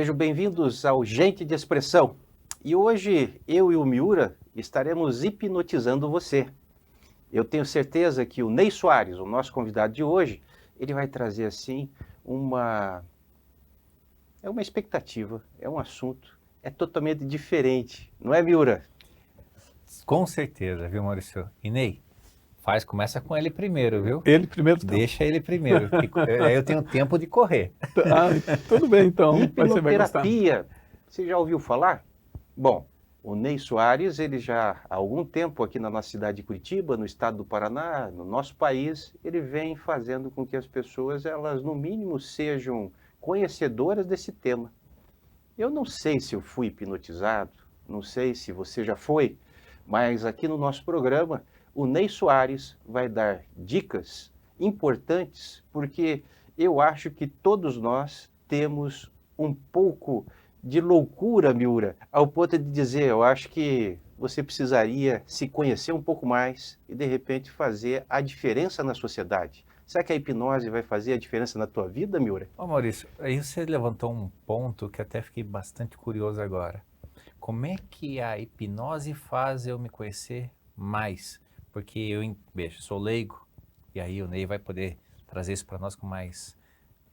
Sejam bem-vindos ao Gente de Expressão. E hoje eu e o Miura estaremos hipnotizando você. Eu tenho certeza que o Ney Soares, o nosso convidado de hoje, ele vai trazer assim uma expectativa, é um assunto, é totalmente diferente, não é, Miura? Com certeza, viu, Maurício? E Ney, começa com ele primeiro, viu? Ele primeiro, então. Deixa ele primeiro, que aí eu tenho tempo de correr. Tudo bem, então. Mas você vai gostar. Hipnoterapia, você já ouviu falar? Bom, o Ney Soares, ele já há algum tempo aqui na nossa cidade de Curitiba, no estado do Paraná, no nosso país, ele vem fazendo com que as pessoas, elas no mínimo sejam conhecedoras desse tema. Eu não sei se eu fui hipnotizado, não sei se você já foi, mas aqui no nosso programa, o Ney Soares vai dar dicas importantes, porque eu acho que todos nós temos um pouco de loucura, Miura, ao ponto de dizer, eu acho que você precisaria se conhecer um pouco mais e, de repente, fazer a diferença na sociedade. Será que a hipnose vai fazer a diferença na tua vida, Miura? Ô Maurício, aí você levantou um ponto que até fiquei bastante curioso agora. Como é que a hipnose faz eu me conhecer mais? Porque veja, sou leigo, e aí o Ney vai poder trazer isso para nós com mais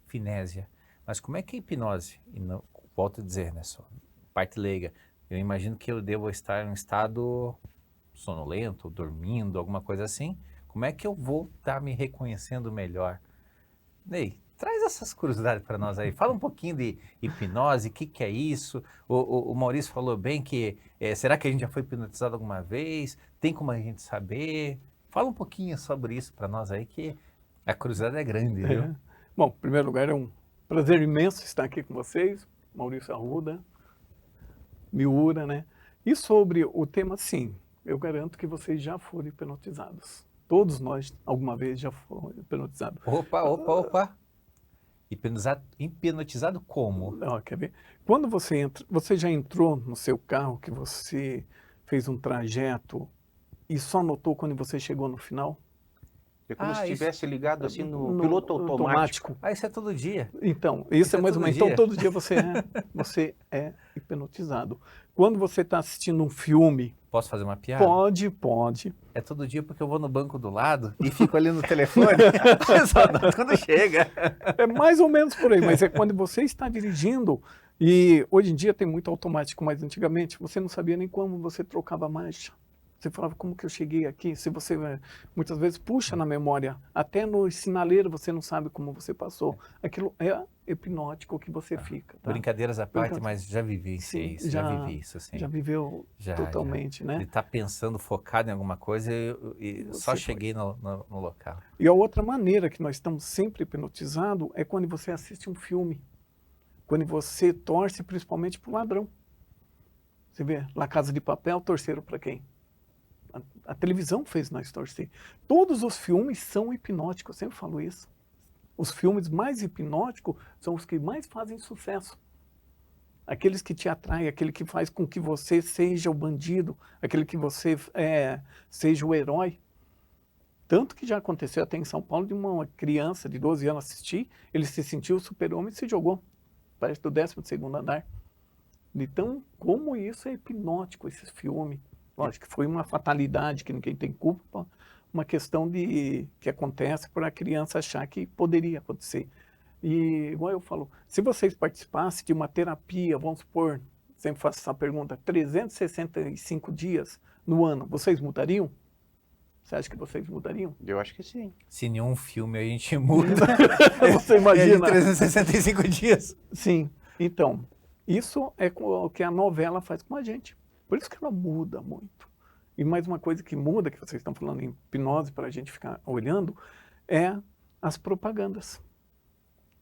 finésia. Mas como é que a hipnose, e não, volto a dizer, né, só parte leiga, eu imagino que eu devo estar em um estado sonolento, dormindo, alguma coisa assim. Como é que eu vou estar me reconhecendo melhor? Ney, traz essas curiosidades para nós aí. Fala um pouquinho de hipnose, o que é isso? O Maurício falou bem que, será que a gente já foi hipnotizado alguma vez? Tem como a gente saber? Fala um pouquinho sobre isso para nós aí, que a curiosidade é grande, viu? Bom, em primeiro lugar, é um prazer imenso estar aqui com vocês, Maurício Arruda, Miura, né? E sobre o tema, sim, eu garanto que vocês já foram hipnotizados. Todos nós, alguma vez, já foram hipnotizados. Opa! Hipnotizado como? Ó, quer ver? Quando você entra, você já entrou no seu carro, que você fez um trajeto e só notou quando você chegou no final? É como se estivesse ligado assim no No piloto automático. Ah, isso é todo dia. Então, isso é mais ou todo menos. dia. Então, todo dia você é hipnotizado. Quando você está assistindo um filme, Posso fazer uma piada? pode. É todo dia porque eu vou no banco do lado e fico ali no telefone, só noto quando chega. É mais ou menos por aí, mas é quando você está dirigindo, e hoje em dia tem muito automático, mas antigamente você não sabia nem como você trocava a marcha. Você falava, como que eu cheguei aqui? Se você muitas vezes puxa na memória, até no sinaleiro você não sabe como você passou. Aquilo é hipnótico que você fica. Tá? Brincadeiras à parte, mas já vivi Sim, isso, já vivi isso, sim. Já viveu totalmente, né? Ele está pensando, focado em alguma coisa e só cheguei no local. E a outra maneira que nós estamos sempre hipnotizados é quando você assiste um filme. Quando você torce principalmente para o ladrão. Você vê, La Casa de Papel torceram para quem? A televisão fez nós torcer. Todos os filmes são hipnóticos, eu sempre falo isso. Os filmes mais hipnóticos são os que mais fazem sucesso. Aqueles que te atraem, aquele que faz com que você seja o bandido, aquele que você seja o herói. Tanto que já aconteceu até em São Paulo de uma criança de 12 anos assistir, ele se sentiu o super-homem e se jogou. Parece do 12º andar. Então, como isso é hipnótico, esse filme. Lógico que foi uma fatalidade, que ninguém tem culpa, uma questão que acontece por a criança achar que poderia acontecer. E, igual eu falo, se vocês participassem de uma terapia, vamos supor, sempre faço essa pergunta, 365 dias no ano, vocês mudariam? Você acha que vocês mudariam? Eu acho que sim. Se nenhum filme a gente muda, Você imagina? 365 dias. Sim, então, isso é o que a novela faz com a gente. Por isso que ela muda muito. E mais uma coisa que muda, que vocês estão falando em hipnose para a gente ficar olhando, é as propagandas.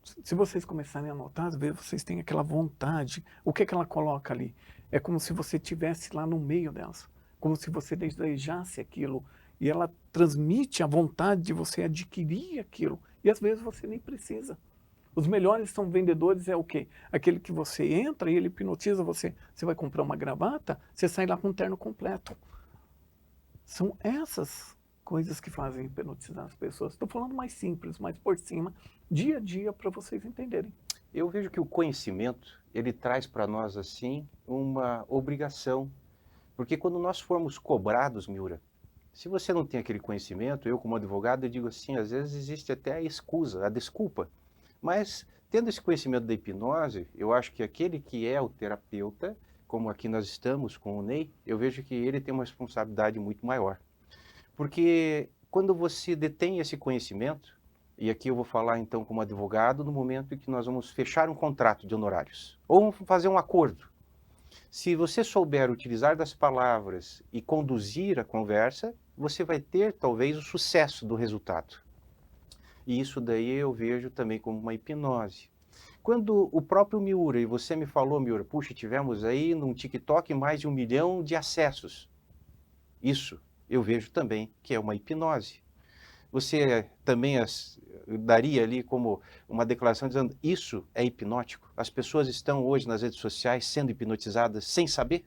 Se vocês começarem a notar, às vezes vocês têm aquela vontade. O que ela coloca ali? É como se você estivesse lá no meio delas. Como se você desejasse aquilo. E ela transmite a vontade de você adquirir aquilo. E às vezes você nem precisa. Os melhores são vendedores, é o quê? Aquele que você entra e ele hipnotiza você. Você vai comprar uma gravata, você sai lá com um terno completo. São essas coisas que fazem hipnotizar as pessoas. Estou falando mais simples, mais por cima, dia a dia, para vocês entenderem. Eu vejo que o conhecimento, ele traz para nós, assim, uma obrigação. Porque quando nós formos cobrados, Miura, se você não tem aquele conhecimento, eu como advogado, eu digo assim, às vezes existe até a escusa, a desculpa. Mas, tendo esse conhecimento da hipnose, eu acho que aquele que é o terapeuta, como aqui nós estamos com o Ney, eu vejo que ele tem uma responsabilidade muito maior. Porque quando você detém esse conhecimento, e aqui eu vou falar então como advogado, no momento em que nós vamos fechar um contrato de honorários, ou vamos fazer um acordo. Se você souber utilizar das palavras e conduzir a conversa, você vai ter talvez o sucesso do resultado. E isso daí eu vejo também como uma hipnose. Quando o próprio Miura, e você me falou, Miura, puxa, tivemos aí no TikTok mais de 1 milhão de acessos. Isso eu vejo também que é uma hipnose. Você também daria ali como uma declaração dizendo isso é hipnótico? As pessoas estão hoje nas redes sociais sendo hipnotizadas sem saber?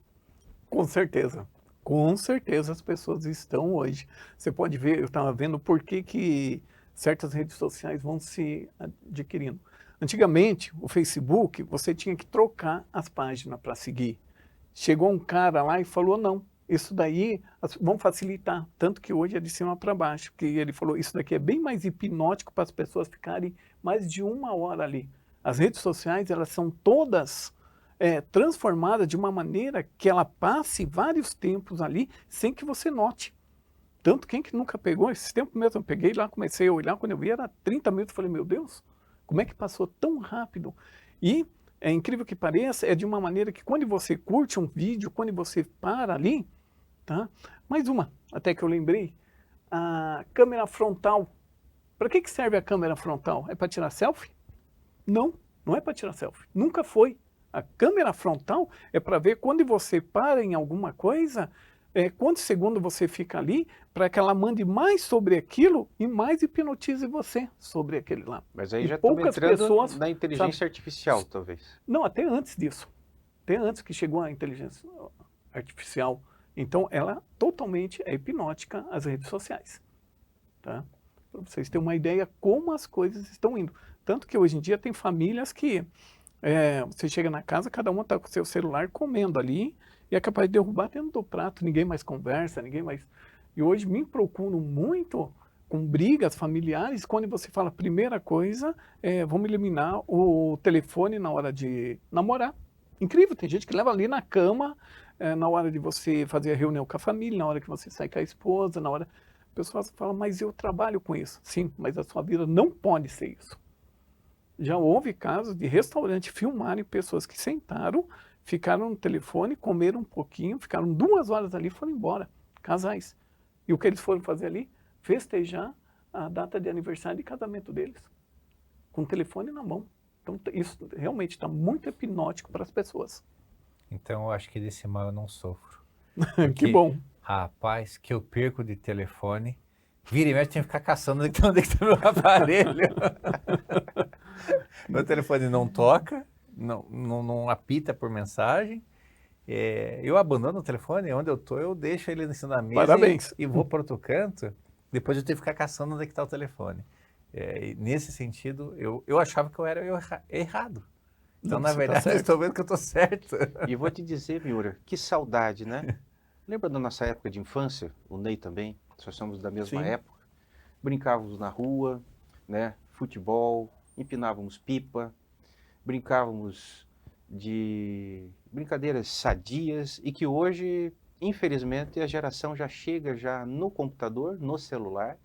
Com certeza. Com certeza as pessoas estão hoje. Você pode ver, eu estava vendo por que certas redes sociais vão se adquirindo. Antigamente, o Facebook, você tinha que trocar as páginas para seguir. Chegou um cara lá e falou, não, isso daí vão facilitar. Tanto que hoje é de cima para baixo, que ele falou, isso daqui é bem mais hipnótico para as pessoas ficarem mais de 1 hora ali. As redes sociais, elas são todas transformadas de uma maneira que ela passe vários tempos ali sem que você note. Tanto quem que nunca pegou, esse tempo mesmo, eu peguei lá, comecei a olhar, quando eu vi era 30 minutos, eu falei, meu Deus, como é que passou tão rápido? E é incrível que pareça, é de uma maneira que quando você curte um vídeo, quando você para ali, tá? Mais uma, até que eu lembrei, a câmera frontal. Para que serve a câmera frontal? É para tirar selfie? Não, não é para tirar selfie, nunca foi. A câmera frontal é para ver quando você para em alguma coisa, quantos segundos você fica ali, para que ela mande mais sobre aquilo e mais hipnotize você sobre aquele lá. Mas aí E já estamos poucas entrando pessoas, na inteligência sabe? artificial, talvez. Não, até antes disso. Até antes que chegou a inteligência artificial. Então, ela totalmente é hipnótica, as redes sociais. Tá? Para vocês terem uma ideia como as coisas estão indo. Tanto que hoje em dia tem famílias que você chega na casa, cada uma está com o seu celular comendo ali e é capaz de derrubar dentro do prato, ninguém mais conversa, ninguém mais... E hoje me procuram muito com brigas familiares, quando você fala, primeira coisa, vamos eliminar o telefone na hora de namorar. Incrível, tem gente que leva ali na cama, na hora de você fazer a reunião com a família, na hora que você sai com a esposa, na hora... A pessoa fala, mas eu trabalho com isso. Sim, mas a sua vida não pode ser isso. Já houve casos de restaurante filmarem pessoas que sentaram, ficaram no telefone, comeram um pouquinho, ficaram 2 horas ali e foram embora, casais. E o que eles foram fazer ali? Festejar a data de aniversário de casamento deles, com o telefone na mão. Então isso realmente está muito hipnótico para as pessoas. Então eu acho que desse mal eu não sofro. Que Porque, bom. rapaz, que eu perco de telefone, vira e mexe, tem que ficar caçando onde é que tá meu aparelho. Meu telefone não toca, não apita por mensagem. Eu abandono o telefone, onde eu tô, eu deixo ele em cima da mesa Parabéns. e vou para outro canto. Depois eu tenho que ficar caçando onde é que está o telefone. E nesse sentido, eu achava que eu era errado. Então, Não, na você tá verdade, eu certo. estou vendo que eu estou certo. E vou te dizer, Miura, que saudade, né? Lembra da nossa época de infância? O Ney também, nós somos da mesma Sim. época. Brincávamos na rua, né? Futebol, empinávamos pipa, brincávamos de brincadeiras sadias e que hoje, infelizmente, a geração já chega já no computador, no celular.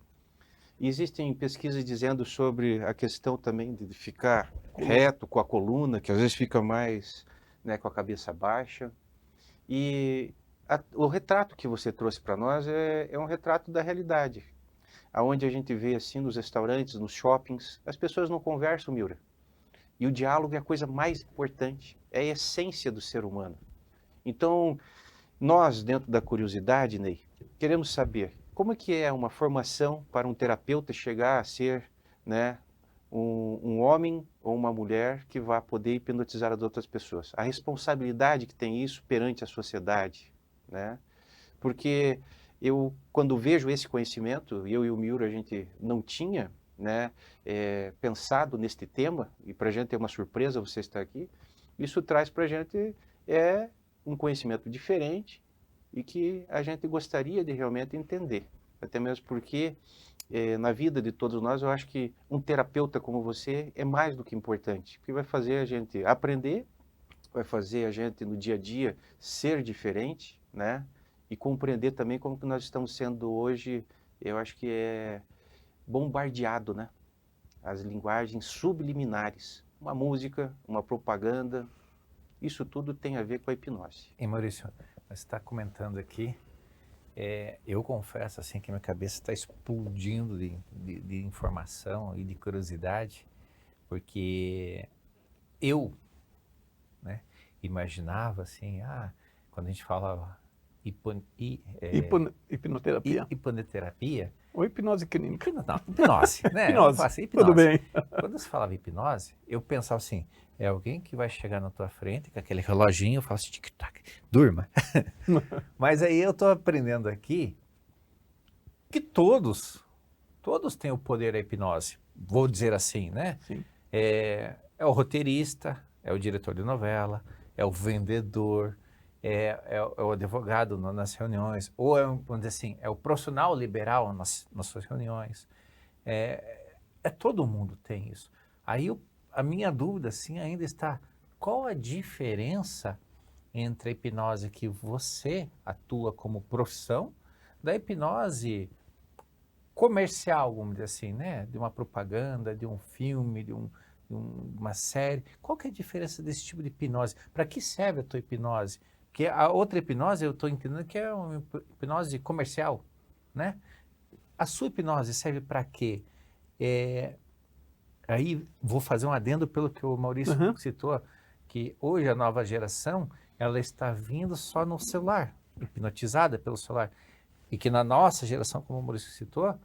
E existem pesquisas dizendo sobre a questão também de ficar reto com a coluna, que às vezes fica mais, né, com a cabeça baixa. E o retrato que você trouxe para nós é um retrato da realidade, aonde a gente vê assim nos restaurantes, nos shoppings, as pessoas não conversam, Miura. E o diálogo é a coisa mais importante, é a essência do ser humano. Então, nós, dentro da curiosidade, Ney, queremos saber como é que é uma formação para um terapeuta chegar a ser, né, um homem ou uma mulher que vai poder hipnotizar as outras pessoas. A responsabilidade que tem isso perante a sociedade, né? Porque eu, quando vejo esse conhecimento, eu e o Miura, a gente não tinha, né, pensado neste tema, e para a gente é uma surpresa você estar aqui, Isso traz para a gente um conhecimento diferente e que a gente gostaria de realmente entender. Até mesmo porque na vida de todos nós, eu acho que um terapeuta como você é mais do que importante, porque vai fazer a gente aprender, vai fazer a gente no dia a dia ser diferente, né? E compreender também como que nós estamos sendo hoje, eu acho que é bombardeado, né? As linguagens subliminares, uma música, uma propaganda, isso tudo tem a ver com a hipnose. E Maurício, você está comentando aqui, eu confesso assim que minha cabeça está explodindo de informação e de curiosidade, porque eu, né, imaginava assim, quando a gente falava Hipnoterapia. hipnoterapia, Ou hipnose clínica. Hipnose, né? Hipnose, Assim, tudo bem. Quando você falava hipnose, eu pensava assim, é alguém que vai chegar na tua frente com aquele reloginho e fala assim, tic-tac, durma. Mas aí eu estou aprendendo aqui que todos têm o poder da hipnose, vou dizer assim, né? Sim. É o roteirista, é o diretor de novela, é o vendedor, é o advogado nas reuniões, ou vamos dizer assim, é o profissional liberal nas suas reuniões. Todo mundo tem isso. Aí a minha dúvida assim, ainda está, qual a diferença entre a hipnose que você atua como profissão, da hipnose comercial, vamos dizer assim, né? De uma propaganda, de um filme, de uma série. Qual que é a diferença desse tipo de hipnose? Para que serve a tua hipnose? Porque a outra hipnose eu estou entendendo que é uma hipnose comercial, né? A sua hipnose serve para quê? Aí vou fazer um adendo pelo que o Maurício citou, que hoje a nova geração ela está vindo só no celular, hipnotizada pelo celular. E que na nossa geração, como o Maurício citou,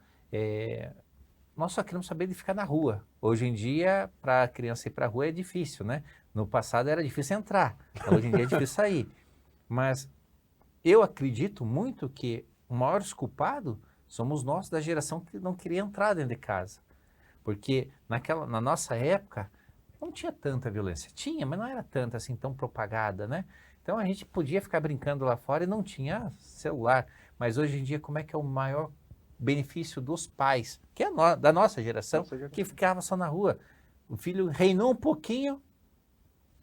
nós só queremos saber de ficar na rua. Hoje em dia, para a criança ir para a rua é difícil, né? No passado era difícil entrar, hoje em dia é difícil sair. Mas eu acredito muito que o maior culpado somos nós da geração que não queria entrar dentro de casa. Porque na nossa época não tinha tanta violência. Tinha, mas não era tanta assim, tão propagada, né? Então a gente podia ficar brincando lá fora e não tinha celular. Mas hoje em dia, como é que é o maior benefício dos pais, que é da nossa geração, que ficava só na rua? O filho reinou um pouquinho,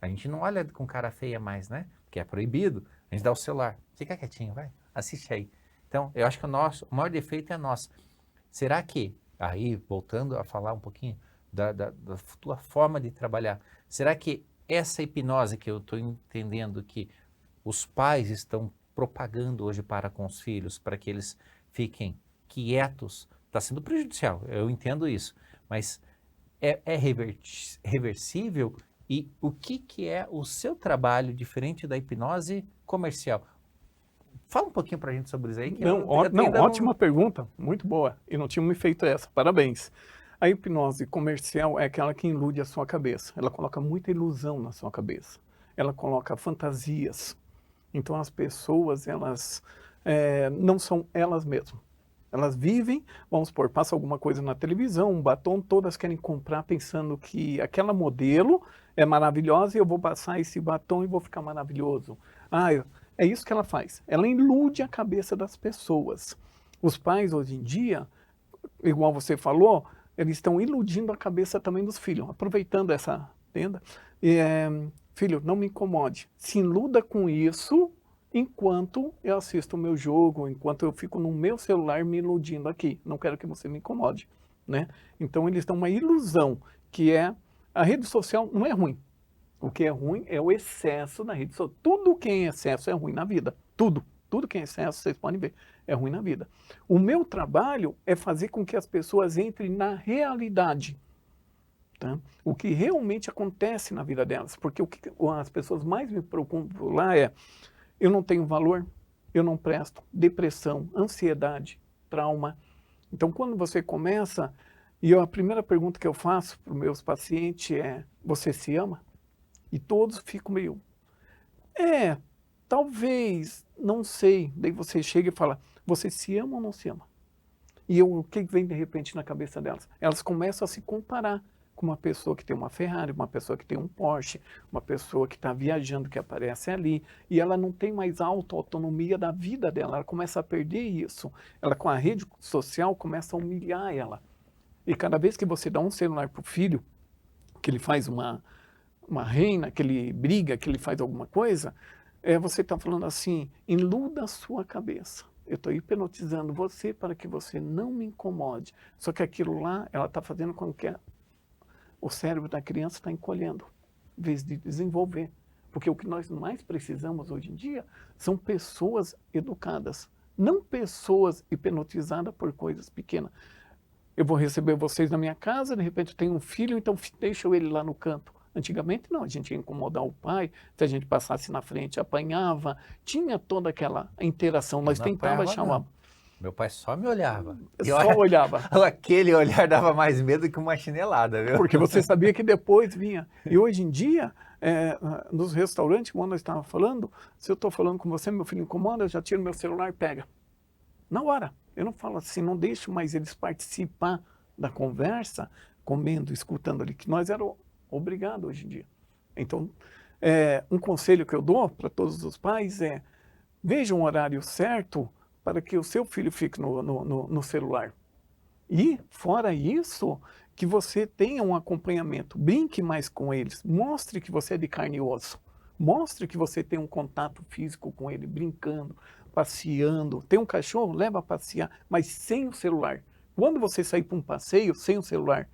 a gente não olha com cara feia mais, né? Porque é proibido. A gente dá o celular. Fica quietinho, vai, assiste aí. Então, eu acho que o maior defeito é nosso. Será que, aí, voltando a falar um pouquinho da tua forma de trabalhar, será que essa hipnose que eu estou entendendo que os pais estão propagando hoje para com os filhos, para que eles fiquem quietos, está sendo prejudicial, eu entendo isso, mas é reversível? E o que é o seu trabalho diferente da hipnose comercial? Fala um pouquinho para a gente sobre isso aí. Ótima pergunta, muito boa. Eu não tinha me feito essa, parabéns. A hipnose comercial é aquela que ilude a sua cabeça. Ela coloca muita ilusão na sua cabeça. Ela coloca fantasias. Então as pessoas, elas não são elas mesmas. Elas vivem, vamos supor, passa alguma coisa na televisão, um batom, todas querem comprar pensando que aquela modelo é maravilhosa e eu vou passar esse batom e vou ficar maravilhoso. É isso que ela faz. Ela ilude a cabeça das pessoas. Os pais hoje em dia, igual você falou, eles estão iludindo a cabeça também dos filhos, aproveitando essa tenda. Filho, não me incomode. Se iluda com isso enquanto eu assisto o meu jogo, enquanto eu fico no meu celular me iludindo aqui. Não quero que você me incomode, né? Então eles dão uma ilusão, que é... A rede social não é ruim. O que é ruim é o excesso na rede social. Tudo que é em excesso é ruim na vida. Tudo. Tudo que é em excesso, vocês podem ver, é ruim na vida. O meu trabalho é fazer com que as pessoas entrem na realidade. Tá? O que realmente acontece na vida delas. Porque o que as pessoas mais me preocupam lá é: eu não tenho valor, eu não presto, depressão, ansiedade, trauma. Então, quando você começa, a primeira pergunta que eu faço para os meus pacientes é: você se ama? E todos ficam meio... talvez, não sei. Daí você chega e fala: você se ama ou não se ama? E o que vem de repente na cabeça delas? Elas começam a se comparar com uma pessoa que tem uma Ferrari, uma pessoa que tem um Porsche, uma pessoa que está viajando, que aparece ali, e ela não tem mais autonomia da vida dela, ela começa a perder isso. Ela, com a rede social, começa a humilhar ela. E cada vez que você dá um celular para o filho, que ele faz uma reina, que ele briga, que ele faz alguma coisa, você está falando assim, iluda a sua cabeça. Eu estou hipnotizando você para que você não me incomode. Só que aquilo lá, ela está fazendo com que o cérebro da criança está encolhendo, em vez de desenvolver. Porque o que nós mais precisamos hoje em dia são pessoas educadas, não pessoas hipnotizadas por coisas pequenas. Eu vou receber vocês na minha casa, de repente eu tenho um filho, então deixa ele lá no canto. Antigamente não, a gente ia incomodar o pai, se a gente passasse na frente, apanhava, tinha toda aquela interação, nós tentávamos chamar. Meu pai só me olhava. Só olhava. Aquele olhar dava mais medo que uma chinelada, viu? Porque você sabia que depois vinha. E hoje em dia, nos restaurantes, como nós estávamos falando, se eu estou falando com você, meu filho incomoda, eu já tiro meu celular e pega. Na hora. Eu não falo assim, não deixo mais eles participar da conversa, comendo, escutando ali, que nós éramos obrigados hoje em dia. Então, um conselho que eu dou para todos os pais é, veja um horário certo para que o seu filho fique no celular. E, fora isso, que você tenha um acompanhamento, brinque mais com eles, mostre que você é de carne e osso, mostre que você tem um contato físico com ele, brincando, passeando. Tem um cachorro, leva a passear, mas sem o celular. Quando você sair para um passeio, sem o celular,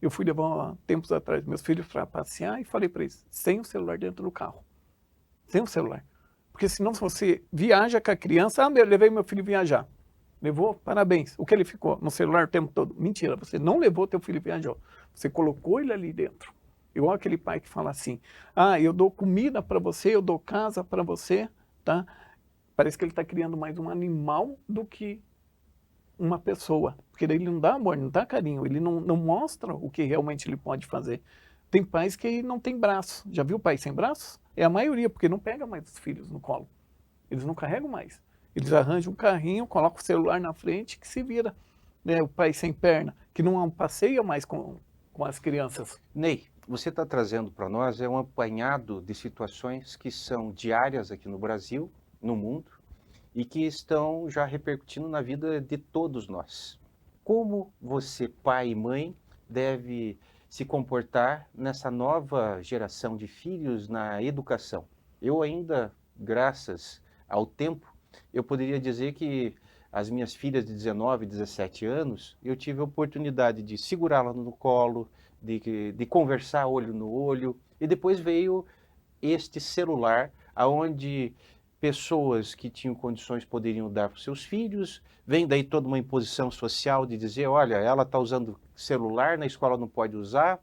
eu fui levar, tempos atrás, meus filhos para passear e falei para eles, sem o celular dentro do carro. Sem o celular. Porque senão se você viaja com a criança, eu levei meu filho viajar. Levou? Parabéns. O que ele ficou? No celular o tempo todo? Mentira, você não levou teu filho viajar. Você colocou ele ali dentro. Igual aquele pai que fala assim, eu dou comida para você, eu dou casa para você, tá? Parece que ele está criando mais um animal do que uma pessoa. Porque daí ele não dá amor, não dá carinho, ele não mostra o que realmente ele pode fazer. Tem pais que não tem braço. Já viu pai sem braços? É a maioria, porque não pega mais os filhos no colo. Eles não carregam mais. Eles arranjam um carrinho, colocam o celular na frente que se vira. O pai sem perna, que não passeia mais com as crianças. Ney, você está trazendo para nós um apanhado de situações que são diárias aqui no Brasil, no mundo, e que estão já repercutindo na vida de todos nós. Como você, pai e mãe, deve se comportar nessa nova geração de filhos na educação? Eu ainda, graças ao tempo, eu poderia dizer que as minhas filhas de 19, 17 anos, eu tive a oportunidade de segurá-las no colo, de conversar olho no olho, e depois veio este celular, onde pessoas que tinham condições poderiam dar para os seus filhos, vem daí toda uma imposição social de dizer, olha, ela está usando celular, na escola não pode usar,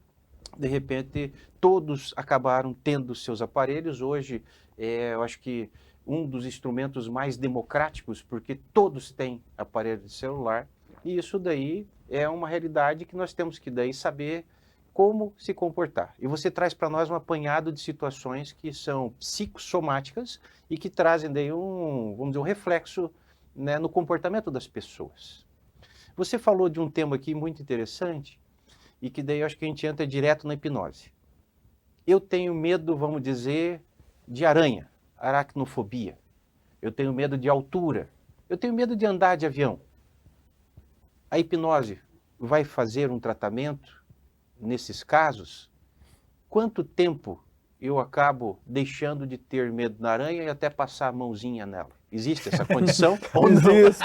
de repente todos acabaram tendo seus aparelhos, hoje eu acho que um dos instrumentos mais democráticos, porque todos têm aparelho de celular, e isso daí é uma realidade que nós temos que daí saber como se comportar. E você traz para nós um apanhado de situações que são psicossomáticas e que trazem daí vamos dizer, um reflexo, né, no comportamento das pessoas. Você falou de um tema aqui muito interessante e que daí eu acho que a gente entra direto na hipnose. Eu tenho medo, vamos dizer, de aranha, aracnofobia. Eu tenho medo de altura. Eu tenho medo de andar de avião. A hipnose vai fazer um tratamento nesses casos? Quanto tempo eu acabo deixando de ter medo da aranha e até passar a mãozinha nela? Existe essa condição? Ou não? Existe.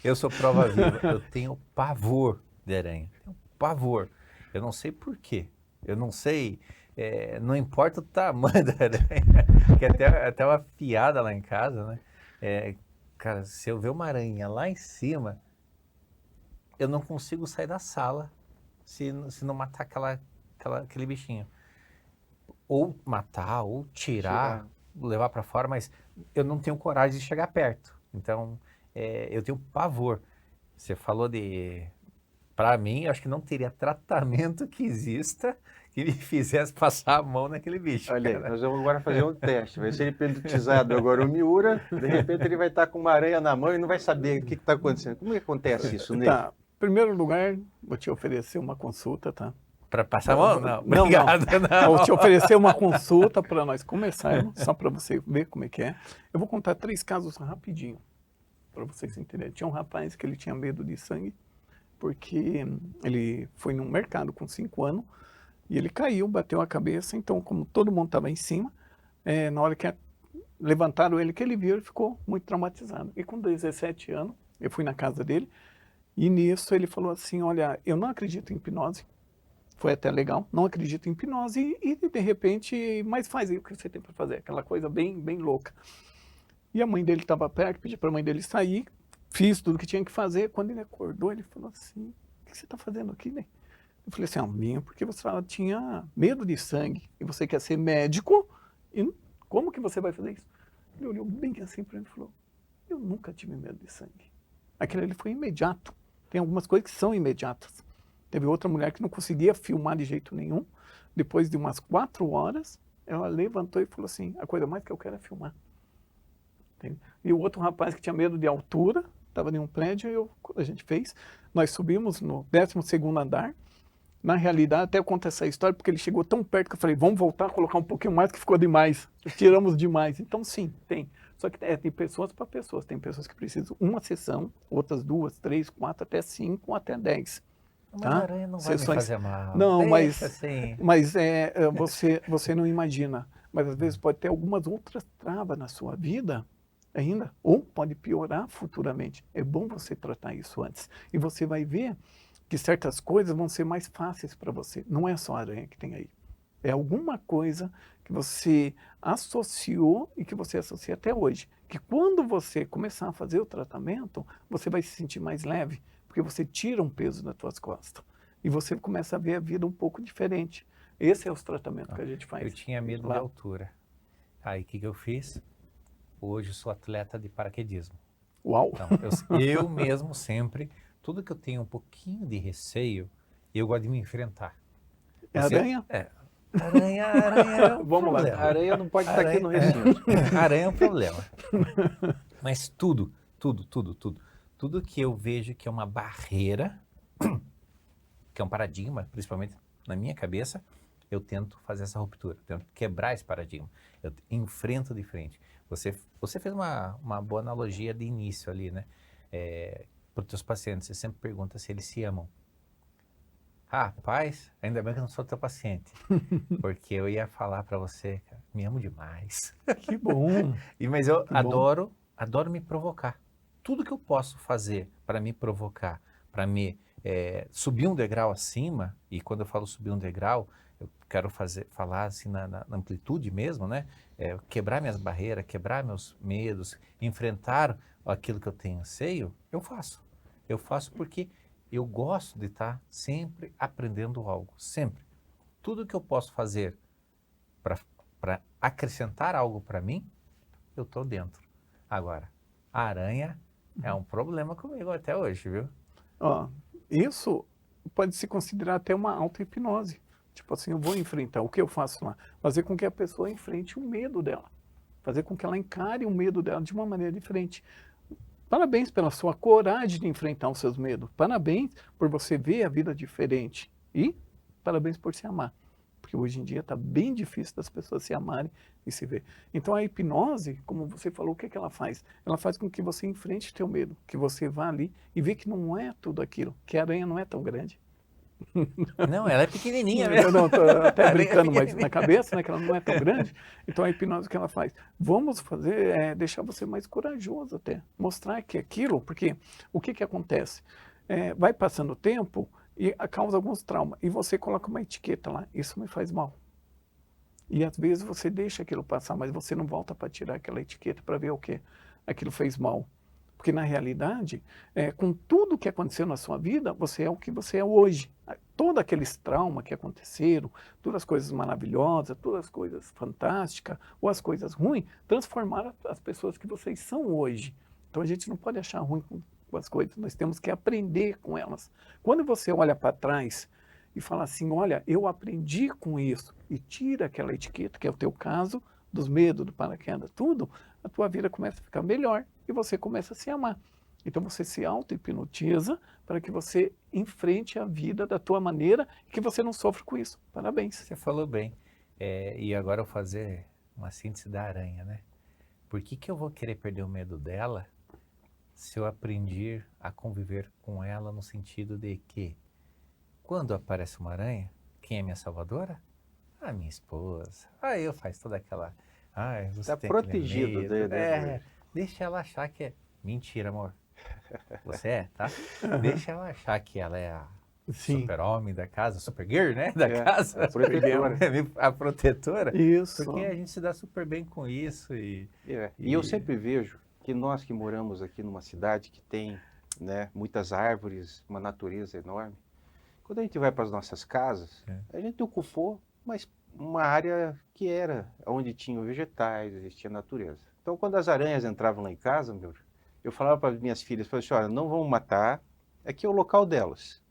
Eu sou prova viva. Eu tenho pavor de aranha. Tenho pavor. Eu não sei por quê. Eu não sei. Não importa o tamanho da aranha. Que até uma piada lá em casa, né? Cara, se eu ver uma aranha lá em cima, eu não consigo sair da sala se não matar aquele bichinho. Ou matar, ou tirar, levar para fora, mas eu não tenho coragem de chegar perto. Então, eu tenho pavor. Você falou de... Para mim, eu acho que não teria tratamento que exista que me fizesse passar a mão naquele bicho. Olha aí, nós vamos agora fazer um teste. Vai ser hipnotizado agora o Miura, de repente ele vai estar com uma aranha na mão e não vai saber o que está acontecendo. Como é que acontece isso, Ney? Tá. Em primeiro lugar, vou te oferecer uma consulta, tá? Para passar a mão? Não, Não, obrigado. Não. Vou te oferecer uma consulta para nós começarmos, só para você ver como é que é. Eu vou contar 3 casos rapidinho, para vocês entenderem. Tinha um rapaz que ele tinha medo de sangue, porque ele foi num mercado com 5 anos, e ele caiu, bateu a cabeça, então como todo mundo estava em cima, na hora que levantaram ele, que ele viu, ele ficou muito traumatizado. E com 17 anos, eu fui na casa dele, e nisso ele falou assim, olha, eu não acredito em hipnose, foi até legal, não acredito em hipnose, e de repente, mas faz aí o que você tem para fazer, aquela coisa bem, bem louca. E a mãe dele estava perto, pedi para a mãe dele sair, fiz tudo o que tinha que fazer, quando ele acordou, ele falou assim, o que você está fazendo aqui, né? Eu falei assim, vinha porque você tinha medo de sangue, e você quer ser médico, e como que você vai fazer isso? Ele olhou bem assim para ele e falou, eu nunca tive medo de sangue. Aquilo ali foi imediato. Tem algumas coisas que são imediatas. Teve outra mulher que não conseguia filmar de jeito nenhum. Depois de umas 4 horas, ela levantou e falou assim, a coisa mais que eu quero é filmar. Entende? E o outro rapaz que tinha medo de altura, estava em um prédio, quando a gente fez, nós subimos no 12º andar. Na realidade, até eu conto essa história, porque ele chegou tão perto que eu falei, vamos voltar a colocar um pouquinho mais, que ficou demais. Tiramos demais. Então, sim, tem. Só que tem pessoas para pessoas. Tem pessoas que precisam uma sessão, outras 2, 3, 4, até 5, ou até 10. Mas Tá? a aranha não vai me fazer mal. Não, Deixa assim. mas você não imagina. Mas às vezes pode ter algumas outras travas na sua vida ainda, ou pode piorar futuramente. É bom você tratar isso antes. E você vai ver que certas coisas vão ser mais fáceis para você. Não é só a aranha que tem aí. É alguma coisa que você associou e que você associa até hoje. Que quando você começar a fazer o tratamento, você vai se sentir mais leve, porque você tira um peso das suas costas. E você começa a ver a vida um pouco diferente. Esse é os tratamentos que a gente faz. Eu tinha medo de altura. Aí o que eu fiz? Hoje eu sou atleta de paraquedismo. Uau! Então, eu mesmo sempre, tudo que eu tenho um pouquinho de receio, eu gosto de me enfrentar. Aranha? Aranha é um Vamos problema. lá. Aranha não pode estar aqui no recinto. Aranha é um problema. Mas tudo que eu vejo que é uma barreira, que é um paradigma, principalmente na minha cabeça, eu tento fazer essa ruptura, tento quebrar esse paradigma. Eu enfrento de frente. Você fez uma boa analogia de início ali, né? Para os teus pacientes, você sempre pergunta se eles se amam. Rapaz, ainda bem que eu não sou teu paciente, porque eu ia falar para você, cara, me amo demais. Que bom! Mas eu adoro me provocar. Tudo que eu posso fazer para me provocar, para me subir um degrau acima, e quando eu falo subir um degrau, eu quero falar assim na amplitude mesmo, né? Quebrar minhas barreiras, quebrar meus medos, enfrentar aquilo que eu tenho anseio, eu faço. Eu faço porque eu gosto de estar sempre aprendendo algo, sempre. Tudo que eu posso fazer para acrescentar algo para mim, eu estou dentro. Agora, a aranha é um problema comigo até hoje, viu? Isso pode se considerar até uma auto-hipnose. Tipo assim, eu vou enfrentar, o que eu faço lá? Fazer com que a pessoa enfrente o medo dela. Fazer com que ela encare o medo dela de uma maneira diferente. Parabéns pela sua coragem de enfrentar os seus medos. Parabéns por você ver a vida diferente. E parabéns por se amar. Porque hoje em dia está bem difícil das pessoas se amarem e se ver. Então a hipnose, como você falou, o que ela faz? Ela faz com que você enfrente o teu medo. Que você vá ali e vê que não é tudo aquilo. Que a aranha não é tão grande. Não, ela é pequenininha mesmo. Não, tô até brincando, mas na cabeça, né, que ela não é tão grande. Então a hipnose, o que ela faz? Vamos fazer, deixar você mais corajoso até. Mostrar que aquilo, porque o que acontece? Vai passando o tempo e causa alguns traumas. E você coloca uma etiqueta lá, isso me faz mal. E às vezes você deixa aquilo passar, mas você não volta para tirar aquela etiqueta para ver o que aquilo fez mal. Porque na realidade, com tudo que aconteceu na sua vida, você é o que você é hoje. Todos aqueles traumas que aconteceram, todas as coisas maravilhosas, todas as coisas fantásticas, ou as coisas ruins, transformaram as pessoas que vocês são hoje. Então a gente não pode achar ruim com as coisas, nós temos que aprender com elas. Quando você olha para trás e fala assim, olha, eu aprendi com isso, e tira aquela etiqueta, que é o teu caso, dos medos, do paraquedas, tudo, a tua vida começa a ficar melhor e você começa a se amar. Então você se auto-hipnotiza para que você enfrente a vida da tua maneira e que você não sofre com isso. Parabéns. Você falou bem. E agora eu vou fazer uma síntese da aranha, né? Por que que eu vou querer perder o medo dela se eu aprendi a conviver com ela no sentido de que quando aparece uma aranha, quem é minha salvadora? A minha esposa. Aí eu faço toda aquela... Ai, você Está tem aquele protegido, medo. né? Deixa ela achar que é... Mentira, amor. Você é, tá? Aham. Deixa ela achar que ela é a Sim. super-homem da casa, super-girl, né? Da É, casa. a protetora. A protetora. Isso. Porque a gente se dá super bem com isso e E eu sempre vejo que nós que moramos aqui numa cidade que tem, né, muitas árvores, uma natureza enorme, quando a gente vai para as nossas casas, a gente ocupou uma área que era onde tinham vegetais, existia natureza. Então, quando as aranhas entravam lá em casa, eu falava para as minhas filhas, falei assim, olha, não vamos matar, aqui é o local delas.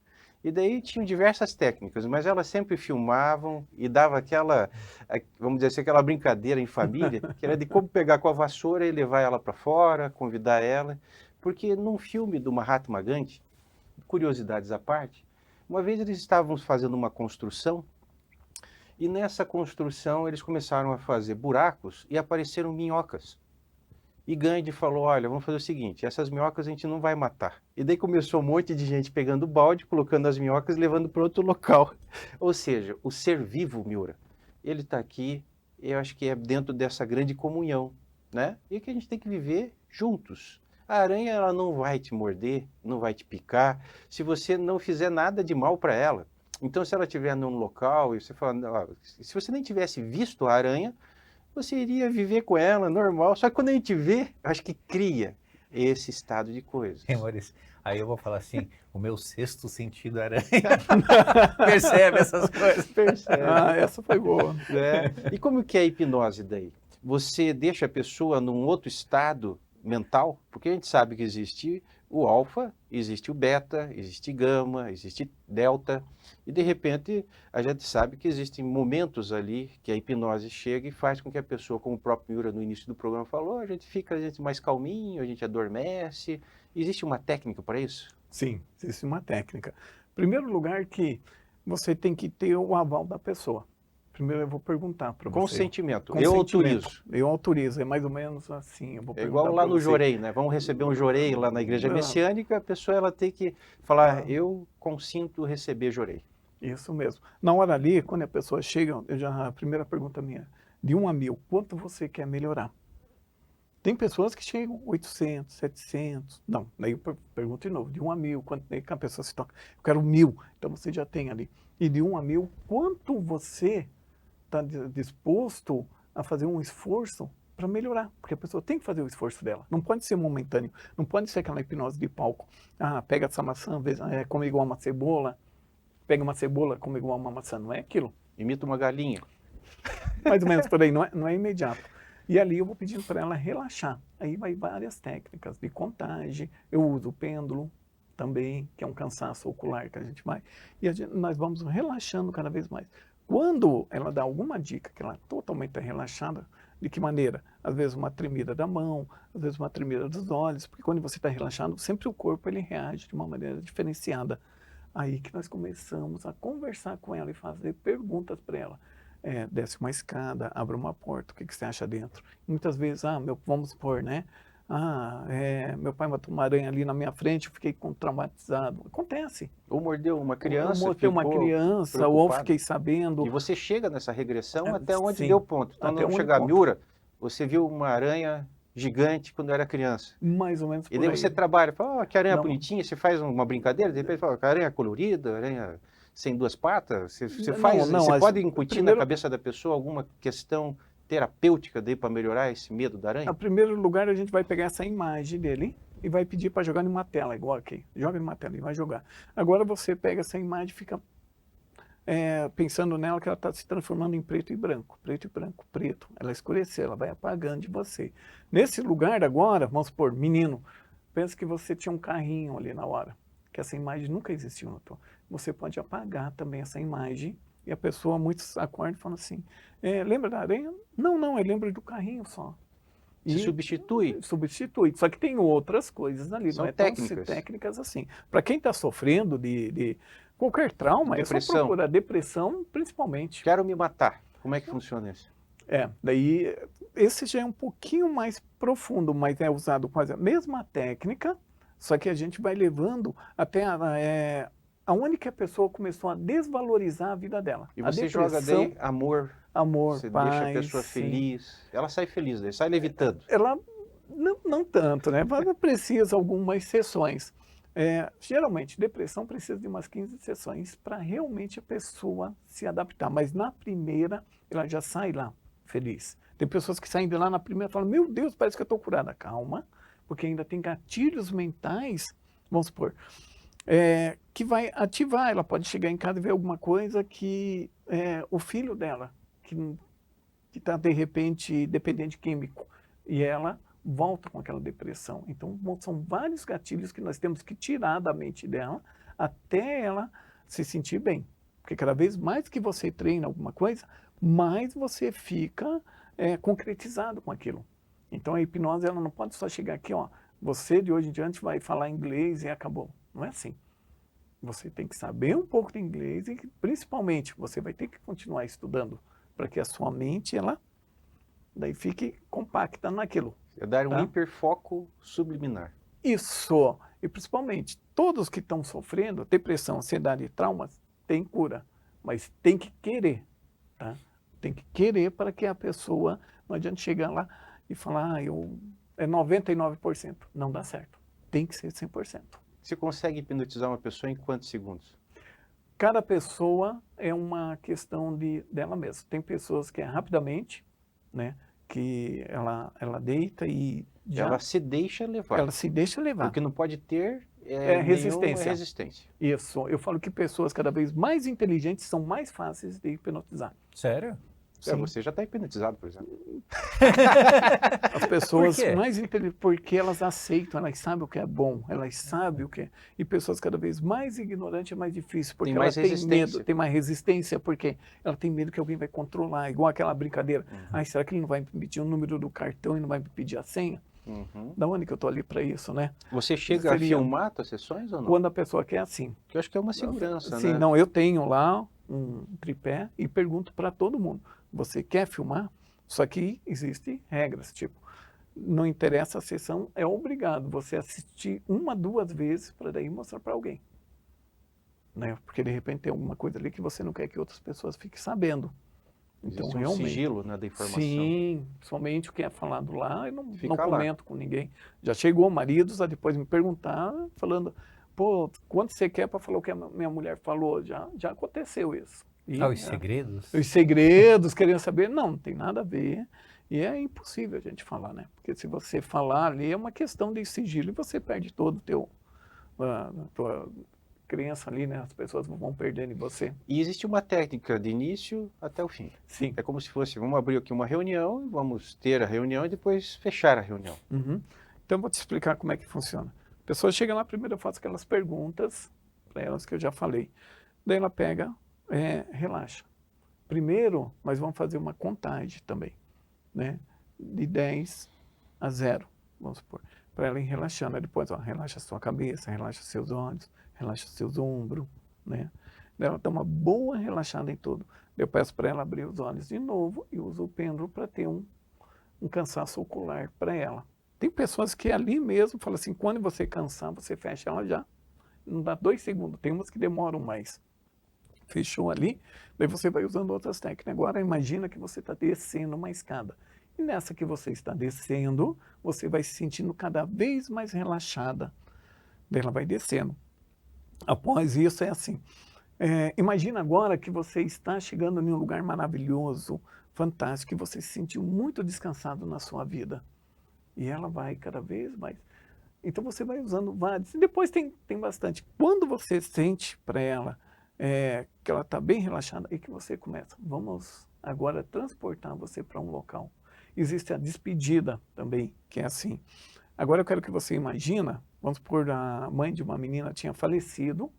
E daí tinham diversas técnicas, mas elas sempre filmavam e dava vamos dizer assim, aquela brincadeira em família, que era de como pegar com a vassoura e levar ela para fora, convidar ela. Porque num filme do Mahatma Gandhi, curiosidades à parte, uma vez eles estavam fazendo uma construção e nessa construção eles começaram a fazer buracos e apareceram minhocas. E Gandhi falou, olha, vamos fazer o seguinte, essas minhocas a gente não vai matar. E daí começou um monte de gente pegando o balde, colocando as minhocas e levando para outro local. Ou seja, o ser vivo, Miura, ele está aqui, eu acho que é dentro dessa grande comunhão, né? E que a gente tem que viver juntos. A aranha, ela não vai te morder, não vai te picar, se você não fizer nada de mal para ela. Então, se ela estiver num local e você fala, se você nem tivesse visto a aranha, você iria viver com ela, normal. Só que quando a gente vê, acho que cria esse estado de coisas. Maurício, aí eu vou falar assim, o meu sexto sentido aranha percebe essas coisas. Percebe. Essa foi boa. Né? E como que é a hipnose daí? Você deixa a pessoa num outro estado mental, porque a gente sabe que existe o alfa, existe o beta, existe gama, existe delta, e de repente a gente sabe que existem momentos ali que a hipnose chega e faz com que a pessoa, como o próprio Miura no início do programa falou, a gente fica mais calminho, a gente adormece. Existe uma técnica para isso? Sim, existe uma técnica. Primeiro lugar que você tem que ter o aval da pessoa. Primeiro eu vou perguntar para você. Consentimento. Eu autorizo. Eu autorizo, é mais ou menos assim. Eu vou É igual lá no Jorei, né? Vamos receber um Jorei lá na igreja messiânica, a pessoa ela tem que falar, eu consinto receber Jorei. Isso mesmo. Na hora ali, quando a pessoa chega, a primeira pergunta minha, de 1 a 1000, quanto você quer melhorar? Tem pessoas que chegam 800, 700, não, daí eu pergunto de novo, de 1 a 1000, quanto daí que a pessoa se toca? Eu quero 1000, então você já tem ali. E de 1 a 1000, quanto você está disposto a fazer um esforço para melhorar? Porque a pessoa tem que fazer o esforço dela, não pode ser momentâneo, não pode ser aquela hipnose de palco. Pega essa maçã, come igual uma cebola, pega uma cebola, come igual uma maçã, não é aquilo. Imita uma galinha. Mais ou menos por aí, não é imediato. E ali eu vou pedindo para ela relaxar. Aí vai várias técnicas de contagem, eu uso o pêndulo também, que é um cansaço ocular que a gente vai, e nós vamos relaxando cada vez mais. Quando ela dá alguma dica que ela totalmente relaxada, de que maneira? Às vezes uma tremida da mão, às vezes uma tremida dos olhos, porque quando você está relaxado, sempre o corpo ele reage de uma maneira diferenciada. Aí que nós começamos a conversar com ela e fazer perguntas para ela. Desce uma escada, abre uma porta, o que você acha dentro? Muitas vezes, vamos supor, né? Meu pai matou uma aranha ali na minha frente, eu fiquei traumatizado. Acontece. Ou mordeu uma criança, ou mordeu uma criança, ou fiquei sabendo. E você chega nessa regressão até onde sim, deu ponto. Então, até não chegar a Miura, você viu uma aranha gigante quando era criança. Mais ou menos por E daí aí. você trabalha, fala, que aranha Não. bonitinha, você faz uma brincadeira, de repente fala, que aranha colorida, aranha sem duas patas. Você pode incutir na cabeça da pessoa alguma questão terapêutica daí para melhorar esse medo da aranha? Em primeiro lugar, a gente vai pegar essa imagem dele e vai pedir para jogar numa tela, igual aqui. Joga numa tela e vai jogar. Agora você pega essa imagem e fica pensando nela que ela está se transformando em preto e branco, preto e branco, preto. Ela escureceu, ela vai apagando de você. Nesse lugar agora, vamos supor, menino, pensa que você tinha um carrinho ali na hora, que essa imagem nunca existiu na tua. Você pode apagar também essa imagem e a pessoa, muitos acordam e falam assim, lembra da aranha? Não, eu lembro do carrinho só. Se substitui. Substitui. Só que tem outras coisas ali, São não é técnicas. tão técnicas assim. Para quem está sofrendo de qualquer trauma, é só Depressão. procurar depressão, principalmente. Quero me matar. Como é que funciona isso? Daí esse já é um pouquinho mais profundo, mas é usado quase a mesma técnica, só que a gente vai levando até aonde que a pessoa começou a desvalorizar a vida dela. E A você joga depressão, daí amor, amor, você paz, deixa a pessoa sim. feliz. Ela sai feliz, daí sai levitando. Ela não tanto, né? Mas precisa algumas sessões. Geralmente, depressão precisa de umas 15 sessões para realmente a pessoa se adaptar. Mas na primeira, ela já sai lá feliz. Tem pessoas que saem de lá na primeira e falam, meu Deus, parece que eu estou curada. Calma, porque ainda tem gatilhos mentais, vamos supor, que vai ativar. Ela pode chegar em casa e ver alguma coisa que o filho dela, que está de repente dependente químico, e ela volta com aquela depressão. Então, são vários gatilhos que nós temos que tirar da mente dela até ela se sentir bem. Porque cada vez mais que você treina alguma coisa, mais você fica concretizado com aquilo. Então, a hipnose ela não pode só chegar aqui, ó, você de hoje em diante vai falar inglês e acabou. Não é assim. Você tem que saber um pouco de inglês e, principalmente, você vai ter que continuar estudando para que a sua mente, ela daí fique compacta naquilo. É dar um Tá? hiperfoco subliminar. Isso. E, principalmente, todos que estão sofrendo depressão, ansiedade e traumas, tem cura. Mas tem que querer, tá? Tem que querer para que a pessoa, não adianta chegar lá e falar, é 99%. Não dá certo. Tem que ser 100%. Você consegue hipnotizar uma pessoa em quantos segundos? Cada pessoa é uma questão dela mesma. Tem pessoas que é rapidamente, né? Que ela deita e já... Ela se deixa levar. Ela se deixa levar. O que não pode ter resistência. resistência. Isso. Eu falo que pessoas cada vez mais inteligentes são mais fáceis de hipnotizar. Sério? Sim. Você já está hipnotizado, por exemplo. As pessoas Por quê? mais inteligentes, porque elas aceitam, elas sabem o que é bom, elas sabem o que é. E pessoas cada vez mais ignorantes é mais difícil, porque Tem ela mais tem resistência. medo, tem mais resistência, porque ela tem medo que alguém vai controlar, igual aquela brincadeira. Ai, será que ele não vai me pedir o número do cartão e não vai me pedir a senha? Uhum. Da onde que eu tô ali para isso, né? Você chega a Seria- filmar as sessões ou não? Quando a pessoa quer assim. Que eu acho que é uma segurança, Sim, né? não, eu tenho lá um tripé e pergunto para todo mundo, você quer filmar? Só que existem regras, tipo, não interessa a sessão, é obrigado você assistir 1, 2 vezes para daí mostrar para alguém. Né? Porque de repente tem alguma coisa ali que você não quer que outras pessoas fiquem sabendo. Então, Existe um realmente. sigilo, né, da informação. Sim, somente o que é falado lá, eu não Fica lá. comento com ninguém. Já chegou maridos a depois me perguntar, falando, pô, quanto você quer para falar o que a minha mulher falou? Já aconteceu isso. E, Os segredos? os segredos, querendo saber, não tem nada a ver. E é impossível a gente falar, né? Porque se você falar ali, é uma questão de sigilo e você perde todo o tua crença ali, né? As pessoas vão perdendo em você. E existe uma técnica de início até o fim. Sim. É como se fosse, vamos abrir aqui uma reunião, vamos ter a reunião e depois fechar a reunião. Uhum. Então, eu vou te explicar como é que funciona. A pessoa chega lá, primeiro eu faço aquelas perguntas para elas que eu já falei. Daí ela pega, relaxa. Primeiro, nós vamos fazer uma contagem também, né? De 10 a 0, vamos supor. Para ela ir relaxando. Aí depois, ó, relaxa a sua cabeça, relaxa seus olhos, relaxa seus ombros, né? Daí ela dá uma boa relaxada em tudo. Eu peço para ela abrir os olhos de novo e uso o pêndulo para ter um cansaço ocular para ela. Tem pessoas que ali mesmo falam assim, quando você cansar, você fecha ela já. Não dá 2 segundos. Tem umas que demoram mais. Fechou ali, daí você vai usando outras técnicas. Agora imagina que você está descendo uma escada. E nessa que você está descendo, você vai se sentindo cada vez mais relaxada. Daí ela vai descendo. Após isso é assim. Imagina agora que você está chegando em um lugar maravilhoso, fantástico, que você se sentiu muito descansado na sua vida. E ela vai cada vez mais. Então você vai usando vários. E depois tem bastante. Quando você sente para ela que ela está bem relaxada, e que você começa, vamos agora transportar você para um local. Existe a despedida também, que é assim. Agora eu quero que você imagina, vamos supor, a mãe de uma menina tinha falecido,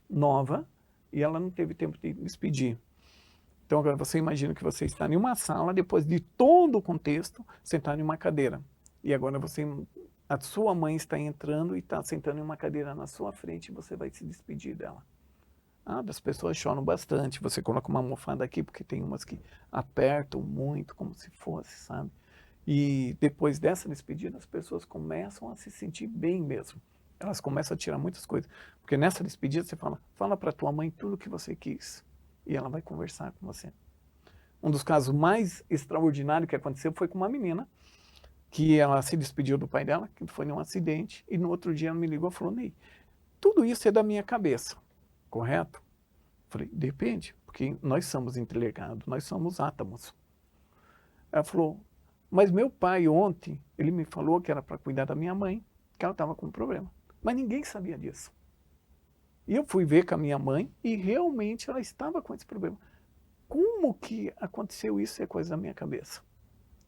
nova, e ela não teve tempo de despedir. Então agora você imagina que você está em uma sala, depois de todo o contexto, sentado em uma cadeira. E agora a sua mãe está entrando e está sentando em uma cadeira na sua frente e você vai se despedir dela. Das pessoas choram bastante, você coloca uma almofada aqui, porque tem umas que apertam muito, como se fosse, sabe? E depois dessa despedida, as pessoas começam a se sentir bem mesmo. Elas começam a tirar muitas coisas. Porque nessa despedida você fala para tua mãe tudo o que você quis. E ela vai conversar com você. Um dos casos mais extraordinários que aconteceu foi com uma menina, que ela se despediu do pai dela, que foi num acidente, e no outro dia ela me ligou e falou, Ney, tudo isso é da minha cabeça, correto? Falei, depende, porque nós somos interligados, nós somos átomos. Ela falou, mas meu pai ontem, ele me falou que era para cuidar da minha mãe, que ela estava com um problema. Mas ninguém sabia disso. E eu fui ver com a minha mãe e realmente ela estava com esse problema. Como que aconteceu isso? É coisa da minha cabeça.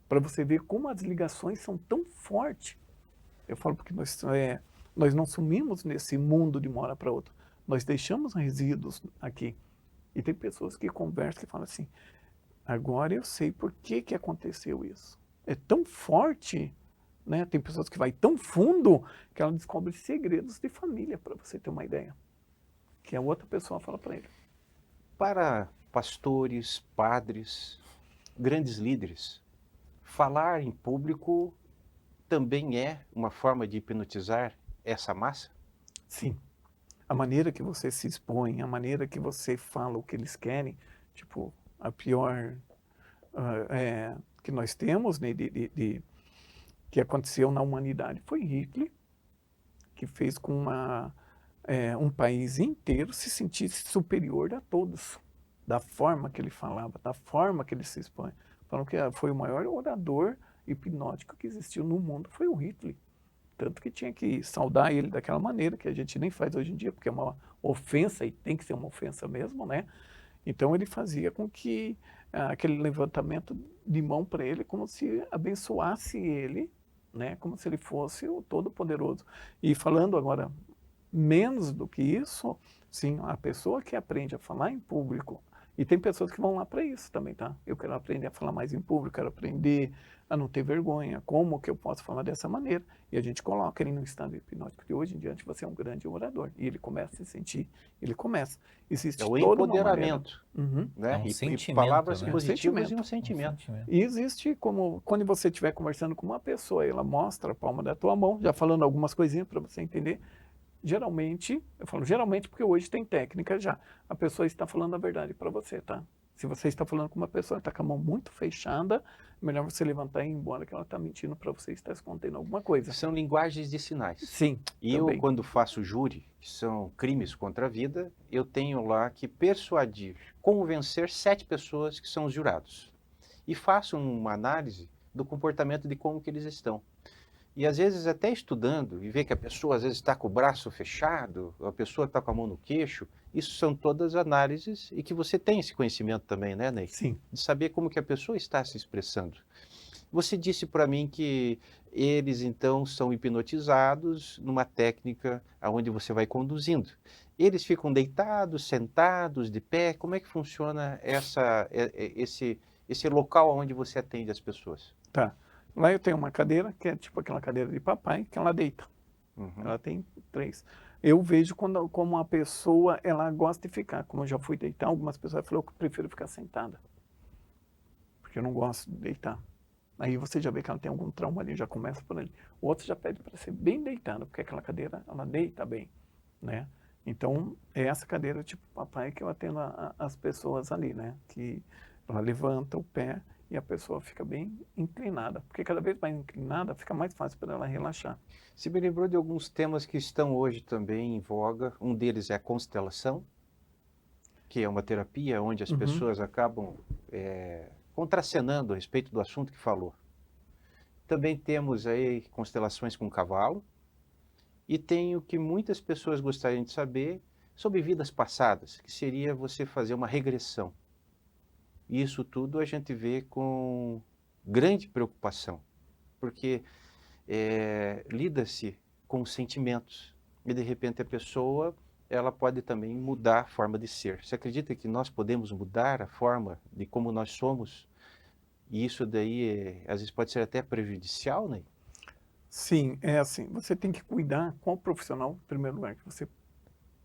Para você ver como as ligações são tão fortes. Eu falo porque nós não sumimos nesse mundo de uma hora para outra. Nós deixamos resíduos aqui. E tem pessoas que conversam e falam assim, agora eu sei por que que aconteceu isso. É tão forte, né? Tem pessoas que vai tão fundo que ela descobre segredos de família, para você ter uma ideia. Que a outra pessoa fala para ele. Para pastores, padres, grandes líderes, falar em público também é uma forma de hipnotizar essa massa? Sim. A maneira que você se expõe, a maneira que você fala o que eles querem, tipo, a pior que nós temos, né, que aconteceu na humanidade foi Hitler, que fez com um país inteiro se sentisse superior a todos, da forma que ele falava, da forma que ele se expõe. Falam que foi o maior orador hipnótico que existiu no mundo, foi o Hitler. Tanto que tinha que saudar ele daquela maneira, que a gente nem faz hoje em dia, porque é uma ofensa, e tem que ser uma ofensa mesmo, né? Então ele fazia com que aquele levantamento de mão para ele, como se abençoasse ele, né? Como se ele fosse o Todo-Poderoso. E falando agora menos do que isso, sim, a pessoa que aprende a falar em público, e tem pessoas que vão lá para isso também, tá? Eu quero aprender a falar mais em público, quero aprender a não ter vergonha, como que eu posso falar dessa maneira? E a gente coloca ele no estado hipnótico, de hoje em diante você é um grande orador. E ele começa a se sentir, ele começa. Existe É o toda uma maneira. empoderamento, Uhum. É né? um E sentimento, palavras né? Um positivas e sentimento. um sentimento. E existe como, quando você estiver conversando com uma pessoa, ela mostra a palma da tua mão, já falando algumas coisinhas para você entender. Geralmente, eu falo geralmente porque hoje tem técnica já. A pessoa está falando a verdade para você, tá? Se você está falando com uma pessoa que está com a mão muito fechada, melhor você levantar e ir embora, que ela está mentindo para você e está escondendo alguma coisa. São linguagens de sinais. Sim, E eu, também. quando faço júri, que são crimes contra a vida, eu tenho lá que persuadir, convencer 7 pessoas que são os jurados. E faço uma análise do comportamento de como que eles estão. E às vezes até estudando e ver que a pessoa às vezes está com o braço fechado, a pessoa está com a mão no queixo, isso são todas análises e que você tem esse conhecimento também, né, Ney? Sim. De saber como que a pessoa está se expressando. Você disse para mim que eles então são hipnotizados numa técnica onde você vai conduzindo. Eles ficam deitados, sentados, de pé? Como é que funciona esse local onde você atende as pessoas? Tá. Lá eu tenho uma cadeira, que é tipo aquela cadeira de papai, que ela deita. Uhum. Ela tem 3. Eu vejo como a pessoa, ela gosta de ficar. Como eu já fui deitar, algumas pessoas falaram que eu prefiro ficar sentada. Porque eu não gosto de deitar. Aí você já vê que ela tem algum trauma ali, já começa por ali. O outro já pede para ser bem deitada, porque aquela cadeira, ela deita bem, né? Então, é essa cadeira tipo papai que eu atendo as pessoas ali, né? Que ela levanta o pé e a pessoa fica bem inclinada. Porque cada vez mais inclinada, fica mais fácil para ela relaxar. Você me lembrou de alguns temas que estão hoje também em voga. Um deles é a constelação, que é uma terapia onde as pessoas acabam contracenando a respeito do assunto que falou. Também temos aí constelações com cavalo. E tem o que muitas pessoas gostariam de saber sobre vidas passadas, que seria você fazer uma regressão. E isso tudo a gente vê com grande preocupação, porque lida-se com sentimentos. E de repente a pessoa ela pode também mudar a forma de ser. Você acredita que nós podemos mudar a forma de como nós somos? E isso daí, às vezes, pode ser até prejudicial, né? Sim, é assim, você tem que cuidar qual profissional, em primeiro lugar, que você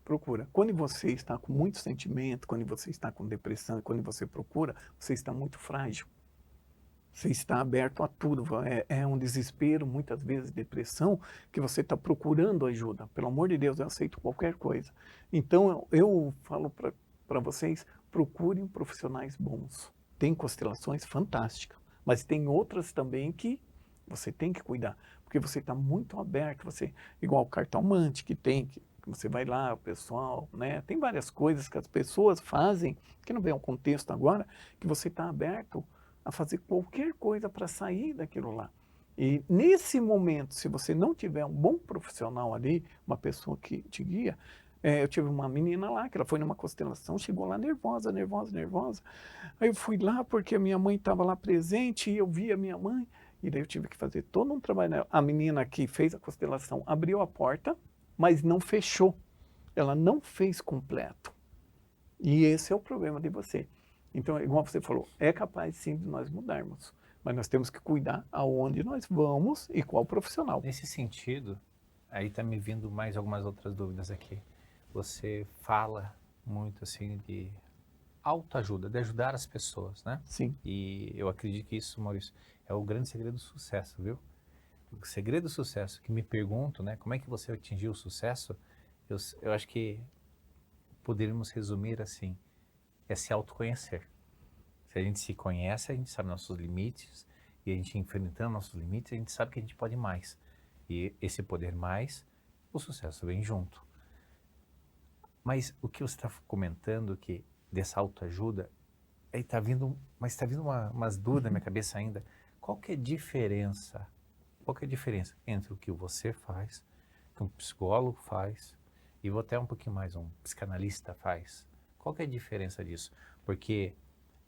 procura. Quando você está com muito sentimento, quando você está com depressão, quando você procura, você está muito frágil. Você está aberto a tudo. É um desespero, muitas vezes depressão, que você está procurando ajuda. Pelo amor de Deus, eu aceito qualquer coisa. Então, eu falo para vocês, procurem profissionais bons. Tem constelações fantásticas, mas tem outras também que você tem que cuidar, porque você está muito aberto, igual o cartomante que você vai lá, o pessoal, né? Tem várias coisas que as pessoas fazem, que não vem ao contexto agora, que você está aberto a fazer qualquer coisa para sair daquilo lá. E nesse momento, se você não tiver um bom profissional ali, uma pessoa que te guia, eu tive uma menina lá, que ela foi numa constelação, chegou lá nervosa, nervosa, nervosa. Aí eu fui lá porque a minha mãe estava lá presente e eu vi a minha mãe, e daí eu tive que fazer todo um trabalho nela. A menina que fez a constelação abriu a porta, mas não fechou. Ela não fez completo. E esse é o problema de você. Então, igual você falou, é capaz sim de nós mudarmos, mas nós temos que cuidar aonde nós vamos e qual profissional. Nesse sentido, aí está me vindo mais algumas outras dúvidas aqui. Você fala muito assim de autoajuda, de ajudar as pessoas, né? Sim. E eu acredito que isso, Maurício, é o grande segredo do sucesso, viu? O segredo do sucesso, que me pergunto, né? Como é que você atingiu o sucesso? Eu acho que poderíamos resumir assim, é se autoconhecer. Se a gente se conhece, a gente sabe nossos limites, e a gente enfrentando nossos limites, a gente sabe que a gente pode mais. E esse poder mais, o sucesso vem junto. Mas o que você está comentando, que dessa autoajuda, aí tá vindo, mas está vindo umas dúvidas na minha cabeça ainda. Qual que é a diferença? Qual que é a diferença entre o que você faz, que um psicólogo faz, e vou até um pouquinho mais, um psicanalista faz? Qual que é a diferença disso? Porque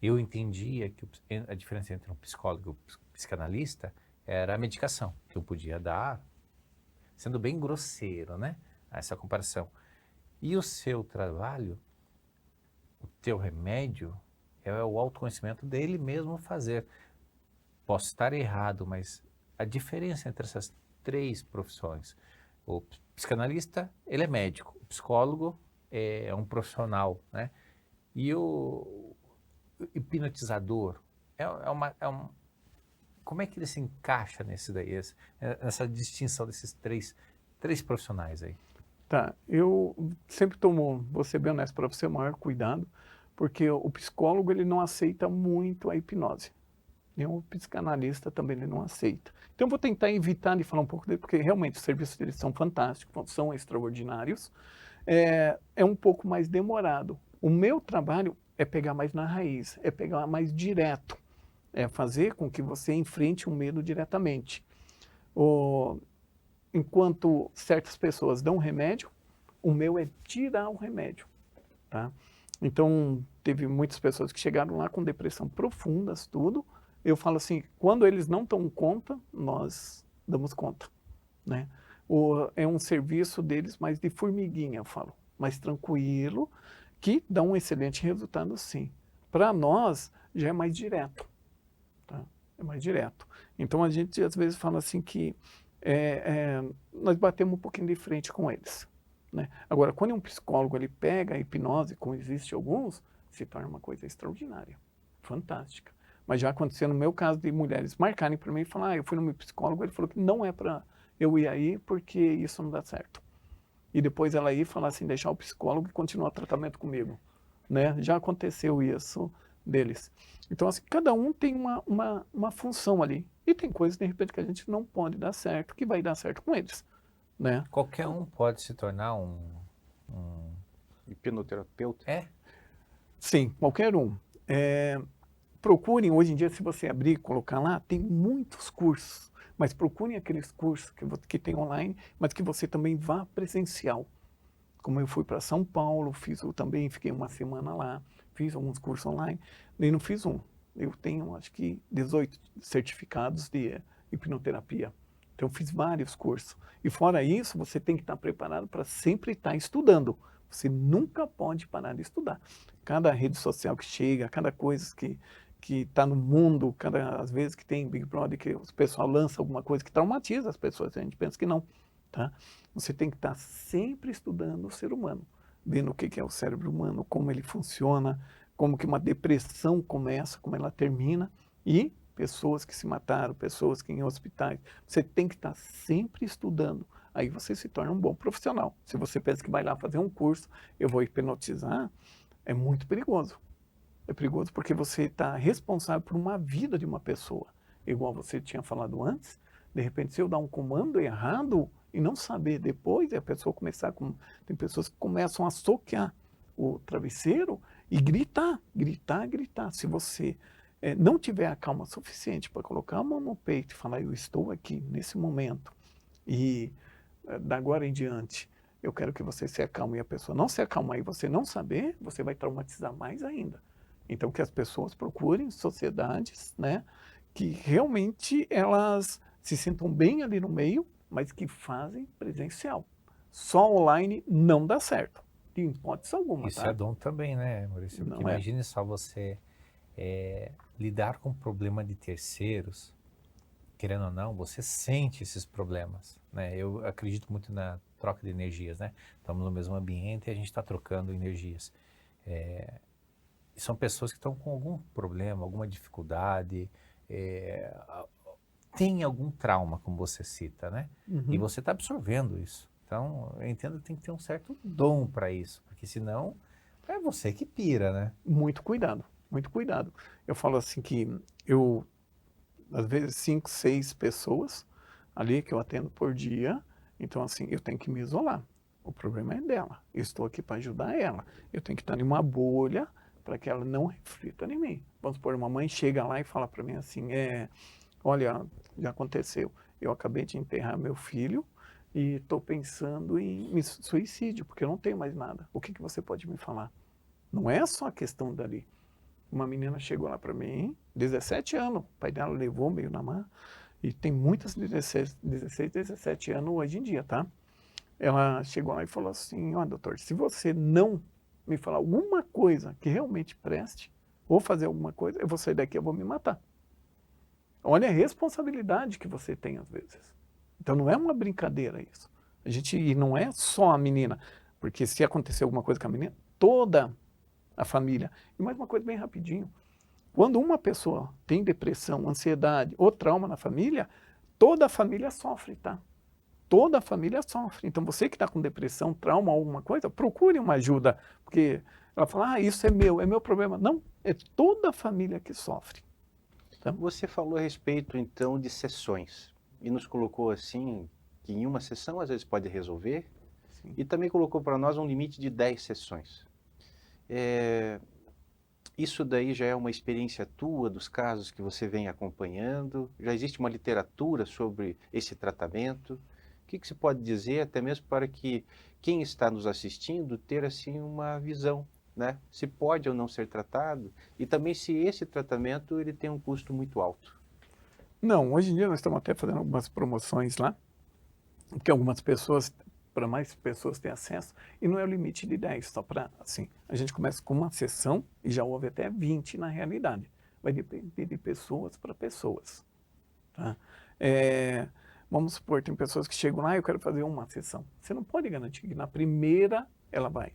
eu entendia que a diferença entre um psicólogo e um psicanalista era a medicação, que eu podia dar, sendo bem grosseiro, né? Essa comparação. E o seu trabalho, o teu remédio, é o autoconhecimento dele mesmo fazer. Posso estar errado, mas a diferença entre essas três profissões, o psicanalista, ele é médico, o psicólogo é um profissional, né? E o hipnotizador, como é que ele se encaixa nesse daí, nessa distinção desses três profissionais aí? Tá, eu sempre tomo, vou ser bem honesto para você, o maior cuidado, porque o psicólogo ele não aceita muito a hipnose. E o psicanalista também ele não aceita. Então eu vou tentar evitar de falar um pouco dele, porque realmente os serviços deles são fantásticos, são extraordinários. É um pouco mais demorado. O meu trabalho é pegar mais na raiz, é pegar mais direto, é fazer com que você enfrente o medo diretamente. Enquanto certas pessoas dão remédio, o meu é tirar o remédio, tá? Então, teve muitas pessoas que chegaram lá com depressão profundas, tudo. Eu falo assim, quando eles não dão conta, nós damos conta, né? É um serviço deles mais de formiguinha, eu falo, mais tranquilo, que dá um excelente resultado sim. Para nós, já é mais direto, tá? É mais direto. Então, a gente às vezes fala assim que nós batemos um pouquinho de frente com eles, né? Agora, quando um psicólogo ele pega a hipnose, como existe alguns, se torna uma coisa extraordinária, fantástica. Mas já aconteceu no meu caso de mulheres marcarem para mim e falar, eu fui no meu psicólogo, ele falou que não é para eu ir aí porque isso não dá certo. E depois ela ir e falar assim, deixar o psicólogo e continuar o tratamento comigo, né? Já aconteceu isso deles. Então, assim, cada um tem uma função ali. E tem coisas, de repente, que a gente não pode dar certo, que vai dar certo com eles, né? Qualquer um pode se tornar um Hipnoterapeuta? Sim, qualquer um. Procurem, hoje em dia, se você abrir e colocar lá, tem muitos cursos, mas procurem aqueles cursos que tem online, mas que você também vá presencial. Como eu fui para São Paulo, também fiquei uma semana lá, fiz alguns cursos online, e não fiz um. Eu tenho, acho que, 18 certificados de hipnoterapia. Então, eu fiz vários cursos. E fora isso, você tem que estar preparado para sempre estar estudando. Você nunca pode parar de estudar. Cada rede social que chega, cada coisa que está no mundo, cada às vezes que tem Big Brother, que o pessoal lança alguma coisa que traumatiza as pessoas, a gente pensa que não, tá? Você tem que estar sempre estudando o ser humano, vendo o que é o cérebro humano, como ele funciona, como que uma depressão começa, como ela termina, e pessoas que se mataram, pessoas que em hospitais. Você tem que estar sempre estudando. Aí você se torna um bom profissional. Se você pensa que vai lá fazer um curso, eu vou hipnotizar, é muito perigoso. É perigoso porque você está responsável por uma vida de uma pessoa. Igual você tinha falado antes, de repente se eu dar um comando errado e não saber depois, e a pessoa começar com... Tem pessoas que começam a soquear o travesseiro e gritar, gritar, gritar. Se você não tiver a calma suficiente para colocar a mão no peito e falar, eu estou aqui nesse momento, e da agora em diante, eu quero que você se acalme, e a pessoa não se acalmar e você não saber, você vai traumatizar mais ainda. Então, que as pessoas procurem sociedades, né, que realmente elas se sintam bem ali no meio, mas que fazem presencial. Só online não dá certo, de hipótese alguma, Isso tá? é dom também, né, Maurício? Porque Não é. imagine só você lidar com o problema de terceiros, querendo ou não, você sente esses problemas, né? Eu acredito muito na troca de energias, né? Estamos no mesmo ambiente e a gente está trocando energias. E são pessoas que estão com algum problema, alguma dificuldade, tem algum trauma, como você cita, né? E Uhum. você está absorvendo isso. Então, eu entendo que tem que ter um certo dom para isso, porque senão é você que pira, né? Muito cuidado, muito cuidado. Eu falo assim que eu, às vezes, 5, 6 pessoas ali que eu atendo por dia, então assim, eu tenho que me isolar. O problema é dela. Eu estou aqui para ajudar ela. Eu tenho que estar em uma bolha para que ela não reflita em mim. Vamos supor, uma mãe chega lá e fala para mim assim, olha, já aconteceu, eu acabei de enterrar meu filho e estou pensando em suicídio, porque eu não tenho mais nada. O que você pode me falar? Não é só a questão dali. Uma menina chegou lá para mim, 17 anos, o pai dela levou meio na mão, e tem muitas 16, 17 anos hoje em dia, tá? Ela chegou lá e falou assim, ó, doutor, se você não me falar alguma coisa que realmente preste, ou fazer alguma coisa, eu vou sair daqui, eu vou me matar. Olha a responsabilidade que você tem às vezes. Então não é uma brincadeira isso. E não é só a menina, porque se acontecer alguma coisa com a menina, toda a família. E mais uma coisa bem rapidinho. Quando uma pessoa tem depressão, ansiedade ou trauma na família, toda a família sofre, tá? Toda a família sofre. Então você que está com depressão, trauma ou alguma coisa, procure uma ajuda. Porque ela fala, isso é meu problema. Não, é toda a família que sofre. Tá? Você falou a respeito, então, de sessões e nos colocou assim, que em uma sessão às vezes pode resolver, Sim. e também colocou para nós um limite de 10 sessões. Isso daí já é uma experiência tua, dos casos que você vem acompanhando? Já existe uma literatura sobre esse tratamento? O que se pode dizer, até mesmo para que quem está nos assistindo ter assim uma visão, né? Se pode ou não ser tratado, e também se esse tratamento ele tem um custo muito alto. Não, hoje em dia nós estamos até fazendo algumas promoções lá, porque algumas pessoas, para mais pessoas ter acesso, e não é o limite de 10, só para, assim, a gente começa com uma sessão e já houve até 20 na realidade. Vai depender de pessoas para pessoas. Tá? Vamos supor, tem pessoas que chegam lá, eu quero fazer uma sessão. Você não pode garantir que na primeira ela vai.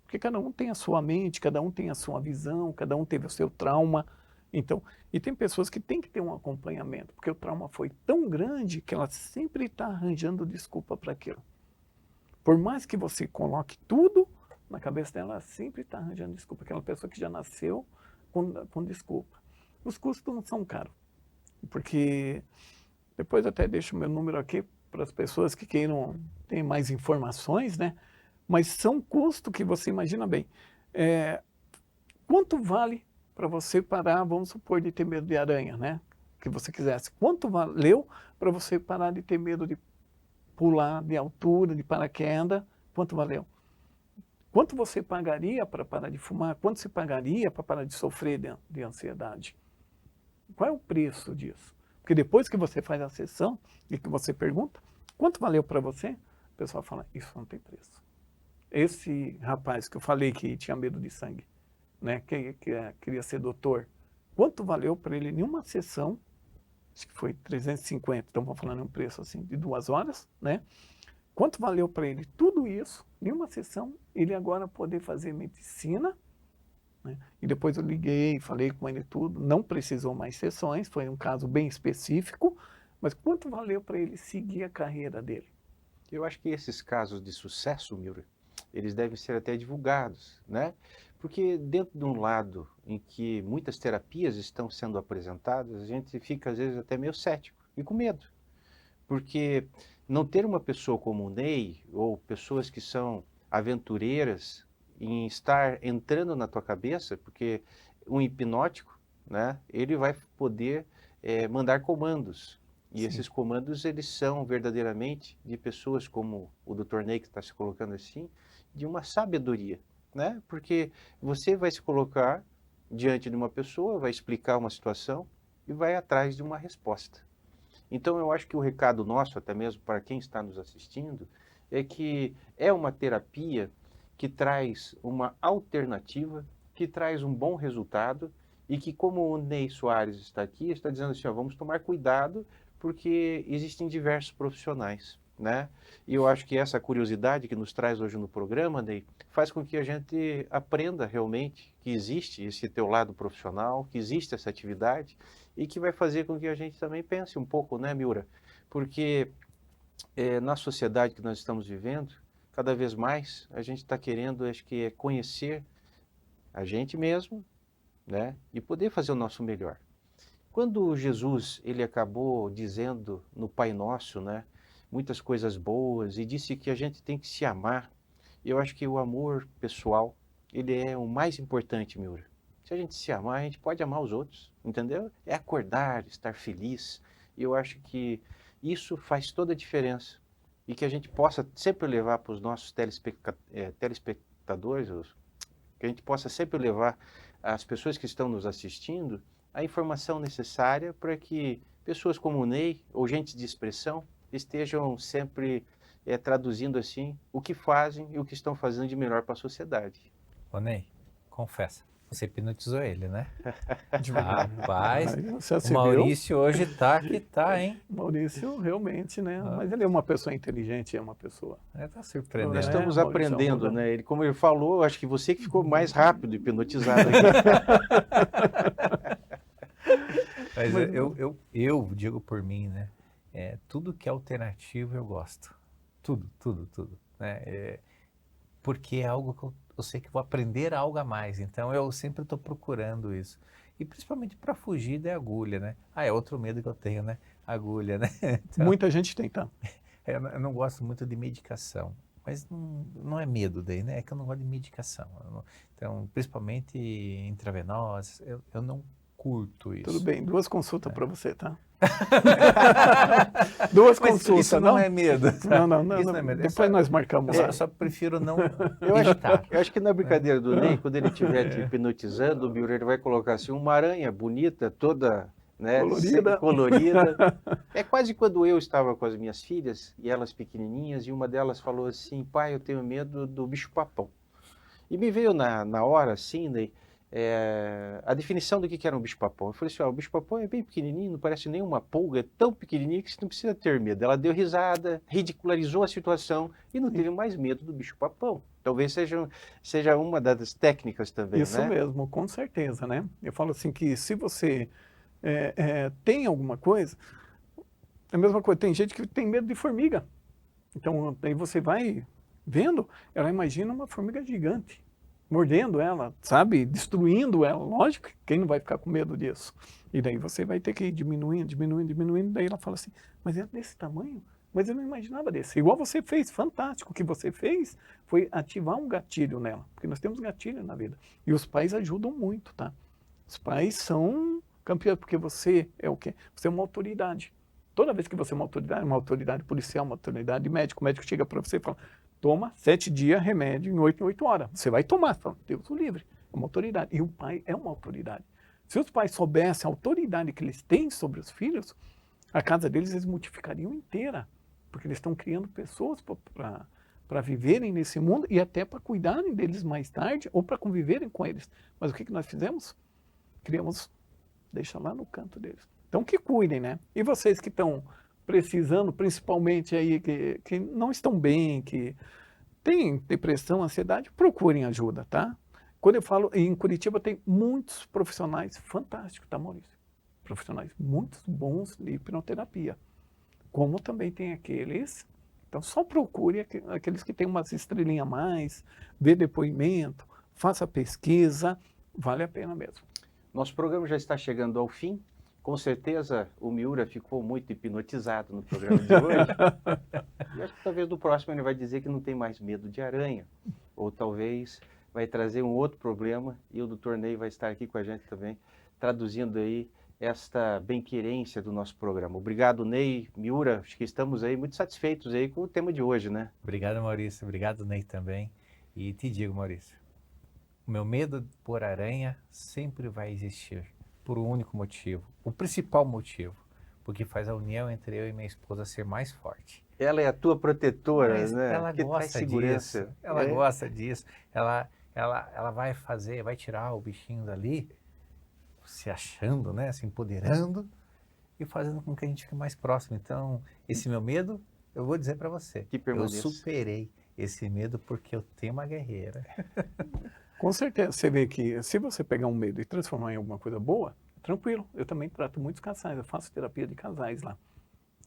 Porque cada um tem a sua mente, cada um tem a sua visão, cada um teve o seu trauma. Então, e tem pessoas que têm que ter um acompanhamento, porque o trauma foi tão grande que ela sempre está arranjando desculpa para aquilo. Por mais que você coloque tudo na cabeça dela, ela sempre está arranjando desculpa. Aquela pessoa que já nasceu com desculpa. Os custos não são caros, porque depois até deixo o meu número aqui para as pessoas que queiram ter mais informações, né? Mas são custos que você imagina bem. Quanto vale para você parar, vamos supor, de ter medo de aranha, né? Que você quisesse. Quanto valeu para você parar de ter medo de pular de altura, de paraquedas? Quanto valeu? Quanto você pagaria para parar de fumar? Quanto você pagaria para parar de sofrer de ansiedade? Qual é o preço disso? Porque depois que você faz a sessão e que você pergunta, quanto valeu para você? O pessoal fala, isso não tem preço. esse rapaz que eu falei que tinha medo de sangue, né, queria ser doutor, quanto valeu para ele em uma sessão, acho que foi 350, então vamos falando um preço assim de 2 horas, né? Quanto valeu para ele tudo isso, em uma sessão, ele agora poder fazer medicina, né? E depois eu liguei, falei com ele tudo, não precisou mais sessões, foi um caso bem específico, mas quanto valeu para ele seguir a carreira dele? Eu acho que esses casos de sucesso, Milton, eles devem ser até divulgados, né? Porque dentro de um lado em que muitas terapias estão sendo apresentadas, a gente fica às vezes até meio cético e com medo. Porque não ter uma pessoa como o Ney, ou pessoas que são aventureiras em estar entrando na tua cabeça, porque um hipnótico, né, ele vai poder mandar comandos. E Sim. esses comandos, eles são verdadeiramente de pessoas como o Dr. Ney, que está se colocando assim, de uma sabedoria, né? Porque você vai se colocar diante de uma pessoa, vai explicar uma situação e vai atrás de uma resposta. Então eu acho que o recado nosso, até mesmo para quem está nos assistindo, é que é uma terapia que traz uma alternativa, que traz um bom resultado e que, como o Ney Soares está aqui, está dizendo assim, ó, vamos tomar cuidado porque existem diversos profissionais, né? E eu acho que essa curiosidade que nos traz hoje no programa, Ney, faz com que a gente aprenda realmente que existe esse teu lado profissional, que existe essa atividade e que vai fazer com que a gente também pense um pouco, né, Miura? Porque na sociedade que nós estamos vivendo, cada vez mais a gente está querendo, acho que é conhecer a gente mesmo, né? E poder fazer o nosso melhor. Quando Jesus, ele acabou dizendo no Pai Nosso, né, muitas coisas boas e disse que a gente tem que se amar, eu acho que o amor pessoal, ele é o mais importante, Miura. Se a gente se amar, a gente pode amar os outros, entendeu? É acordar, estar feliz. E eu acho que isso faz toda a diferença. E que a gente possa sempre levar para os nossos telespectadores, que a gente possa sempre levar às pessoas que estão nos assistindo a informação necessária para que pessoas como o Ney, ou gente de expressão, estejam sempre traduzindo assim o que fazem e o que estão fazendo de melhor para a sociedade. Ô Ney, confessa, você hipnotizou ele, né? Devagar. Rapaz, Você o viu? Maurício hoje tá que tá, hein? Maurício, realmente, né? Mas ele é uma pessoa inteligente, é uma pessoa. Tá surpreendendo. Nós estamos Maurício, aprendendo, vamos lá. né? Ele, como ele falou, acho que você que ficou mais rápido hipnotizado aqui. Mas eu digo por mim, né? Tudo que é alternativo eu gosto. Tudo, tudo, tudo. Né? Porque é algo que eu sei que vou aprender algo a mais. Então eu sempre estou procurando isso. E principalmente para fugir da agulha, né? É outro medo que eu tenho, né? Agulha, né? Então, Muita gente tem, tá? eu não gosto muito de medicação. Mas não é medo daí, né? É que eu não gosto de medicação. Então, principalmente intravenosa, eu não curto isso. Tudo bem, 2 consultas para você, tá? 2 Mas consultas, isso não é medo. Não, Isso não é medo. Depois nós marcamos lá. Eu só prefiro não Eu evitar. acho que na brincadeira do Ney, quando ele estiver te hipnotizando, o Miura, ele vai colocar assim uma aranha bonita, toda, né, Colorida. colorida. É quase quando eu estava com as minhas filhas, e elas pequenininhas, e uma delas falou assim, pai, eu tenho medo do bicho-papão. E me veio na hora, assim, Ney, a definição do que era um bicho-papão. Eu falei assim, o bicho-papão é bem pequenininho, não parece nem uma pulga, é tão pequenininho que você não precisa ter medo. Ela deu risada, ridicularizou a situação e não teve mais medo do bicho-papão. Talvez seja uma das técnicas também, Isso né? mesmo, com certeza, né? Eu falo assim que se você tem alguma coisa, é a mesma coisa, tem gente que tem medo de formiga. Então, aí você vai vendo, ela imagina uma formiga gigante, mordendo ela, sabe? Destruindo ela. Lógico que quem não vai ficar com medo disso? E daí você vai ter que ir diminuindo, daí ela fala assim, mas é desse tamanho? Mas eu não imaginava desse. Igual você fez, fantástico. O que você fez foi ativar um gatilho nela, porque nós temos gatilho na vida. E os pais ajudam muito, tá? Os pais são campeões, porque você é o quê? Você é uma autoridade. Toda vez que você é uma autoridade policial, uma autoridade médica, o médico chega para você e fala, toma 7 dias remédio em 8 horas. Você vai tomar, fala, Deus o livre, é uma autoridade. E o pai é uma autoridade. Se os pais soubessem a autoridade que eles têm sobre os filhos, a casa deles eles multiplicariam inteira, porque eles estão criando pessoas para viverem nesse mundo e até para cuidarem deles mais tarde ou para conviverem com eles. Mas o que nós fizemos? Criamos, deixa lá no canto deles. Então que cuidem, né? E vocês que estão precisando, principalmente aí que não estão bem, que têm depressão, ansiedade, procurem ajuda, tá? Quando eu falo, em Curitiba tem muitos profissionais fantásticos, tá, Maurício? Profissionais muito bons de hipnoterapia. Como também tem aqueles, então só procure aqueles que têm umas estrelinhas a mais, vê depoimento, faça pesquisa, vale a pena mesmo. Nosso programa já está chegando ao fim. Com certeza o Miura ficou muito hipnotizado no programa de hoje. E acho que talvez no próximo ele vai dizer que não tem mais medo de aranha. Ou talvez vai trazer um outro problema e o Dr. Ney vai estar aqui com a gente também, traduzindo aí esta bem-querência do nosso programa. Obrigado, Ney, Miura, acho que estamos aí muito satisfeitos aí com o tema de hoje, né? Obrigado, Maurício. Obrigado, Ney, também. E te digo, Maurício, o meu medo por aranha sempre vai existir, por um único motivo, o principal motivo, porque faz a união entre eu e minha esposa ser mais forte. Ela é a tua protetora, Mas né? ela Que gosta traz segurança. disso, ela gosta disso, ela vai fazer, vai tirar o bichinho dali, se achando, né, se empoderando e fazendo com que a gente fique mais próximo. Então, esse meu medo, eu vou dizer para você, Que eu permaneça. superei esse medo porque eu tenho uma guerreira. Com certeza, você vê que se você pegar um medo e transformar em alguma coisa boa, tranquilo. Eu também trato muitos casais, eu faço terapia de casais lá,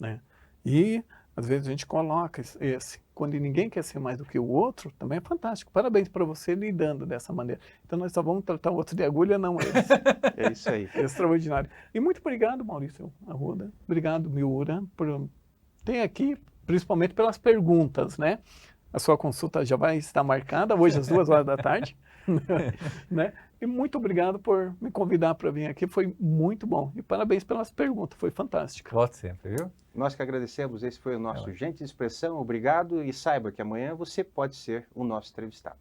né? E às vezes a gente coloca esse, quando ninguém quer ser mais do que o outro, também é fantástico. Parabéns para você lidando dessa maneira. Então nós só vamos tratar o outro de agulha, não eles. É isso aí. Extraordinário. E muito obrigado, Maurício Arruda. Obrigado, Miura, por ter aqui, principalmente pelas perguntas, né? A sua consulta já vai estar marcada hoje às 2 horas da tarde, né? E muito obrigado por me convidar para vir aqui, foi muito bom. E parabéns pelas perguntas, foi fantástico. Volte sempre, viu? Nós que agradecemos, esse foi o nosso Gente de Expressão, obrigado e saiba que amanhã você pode ser o nosso entrevistado.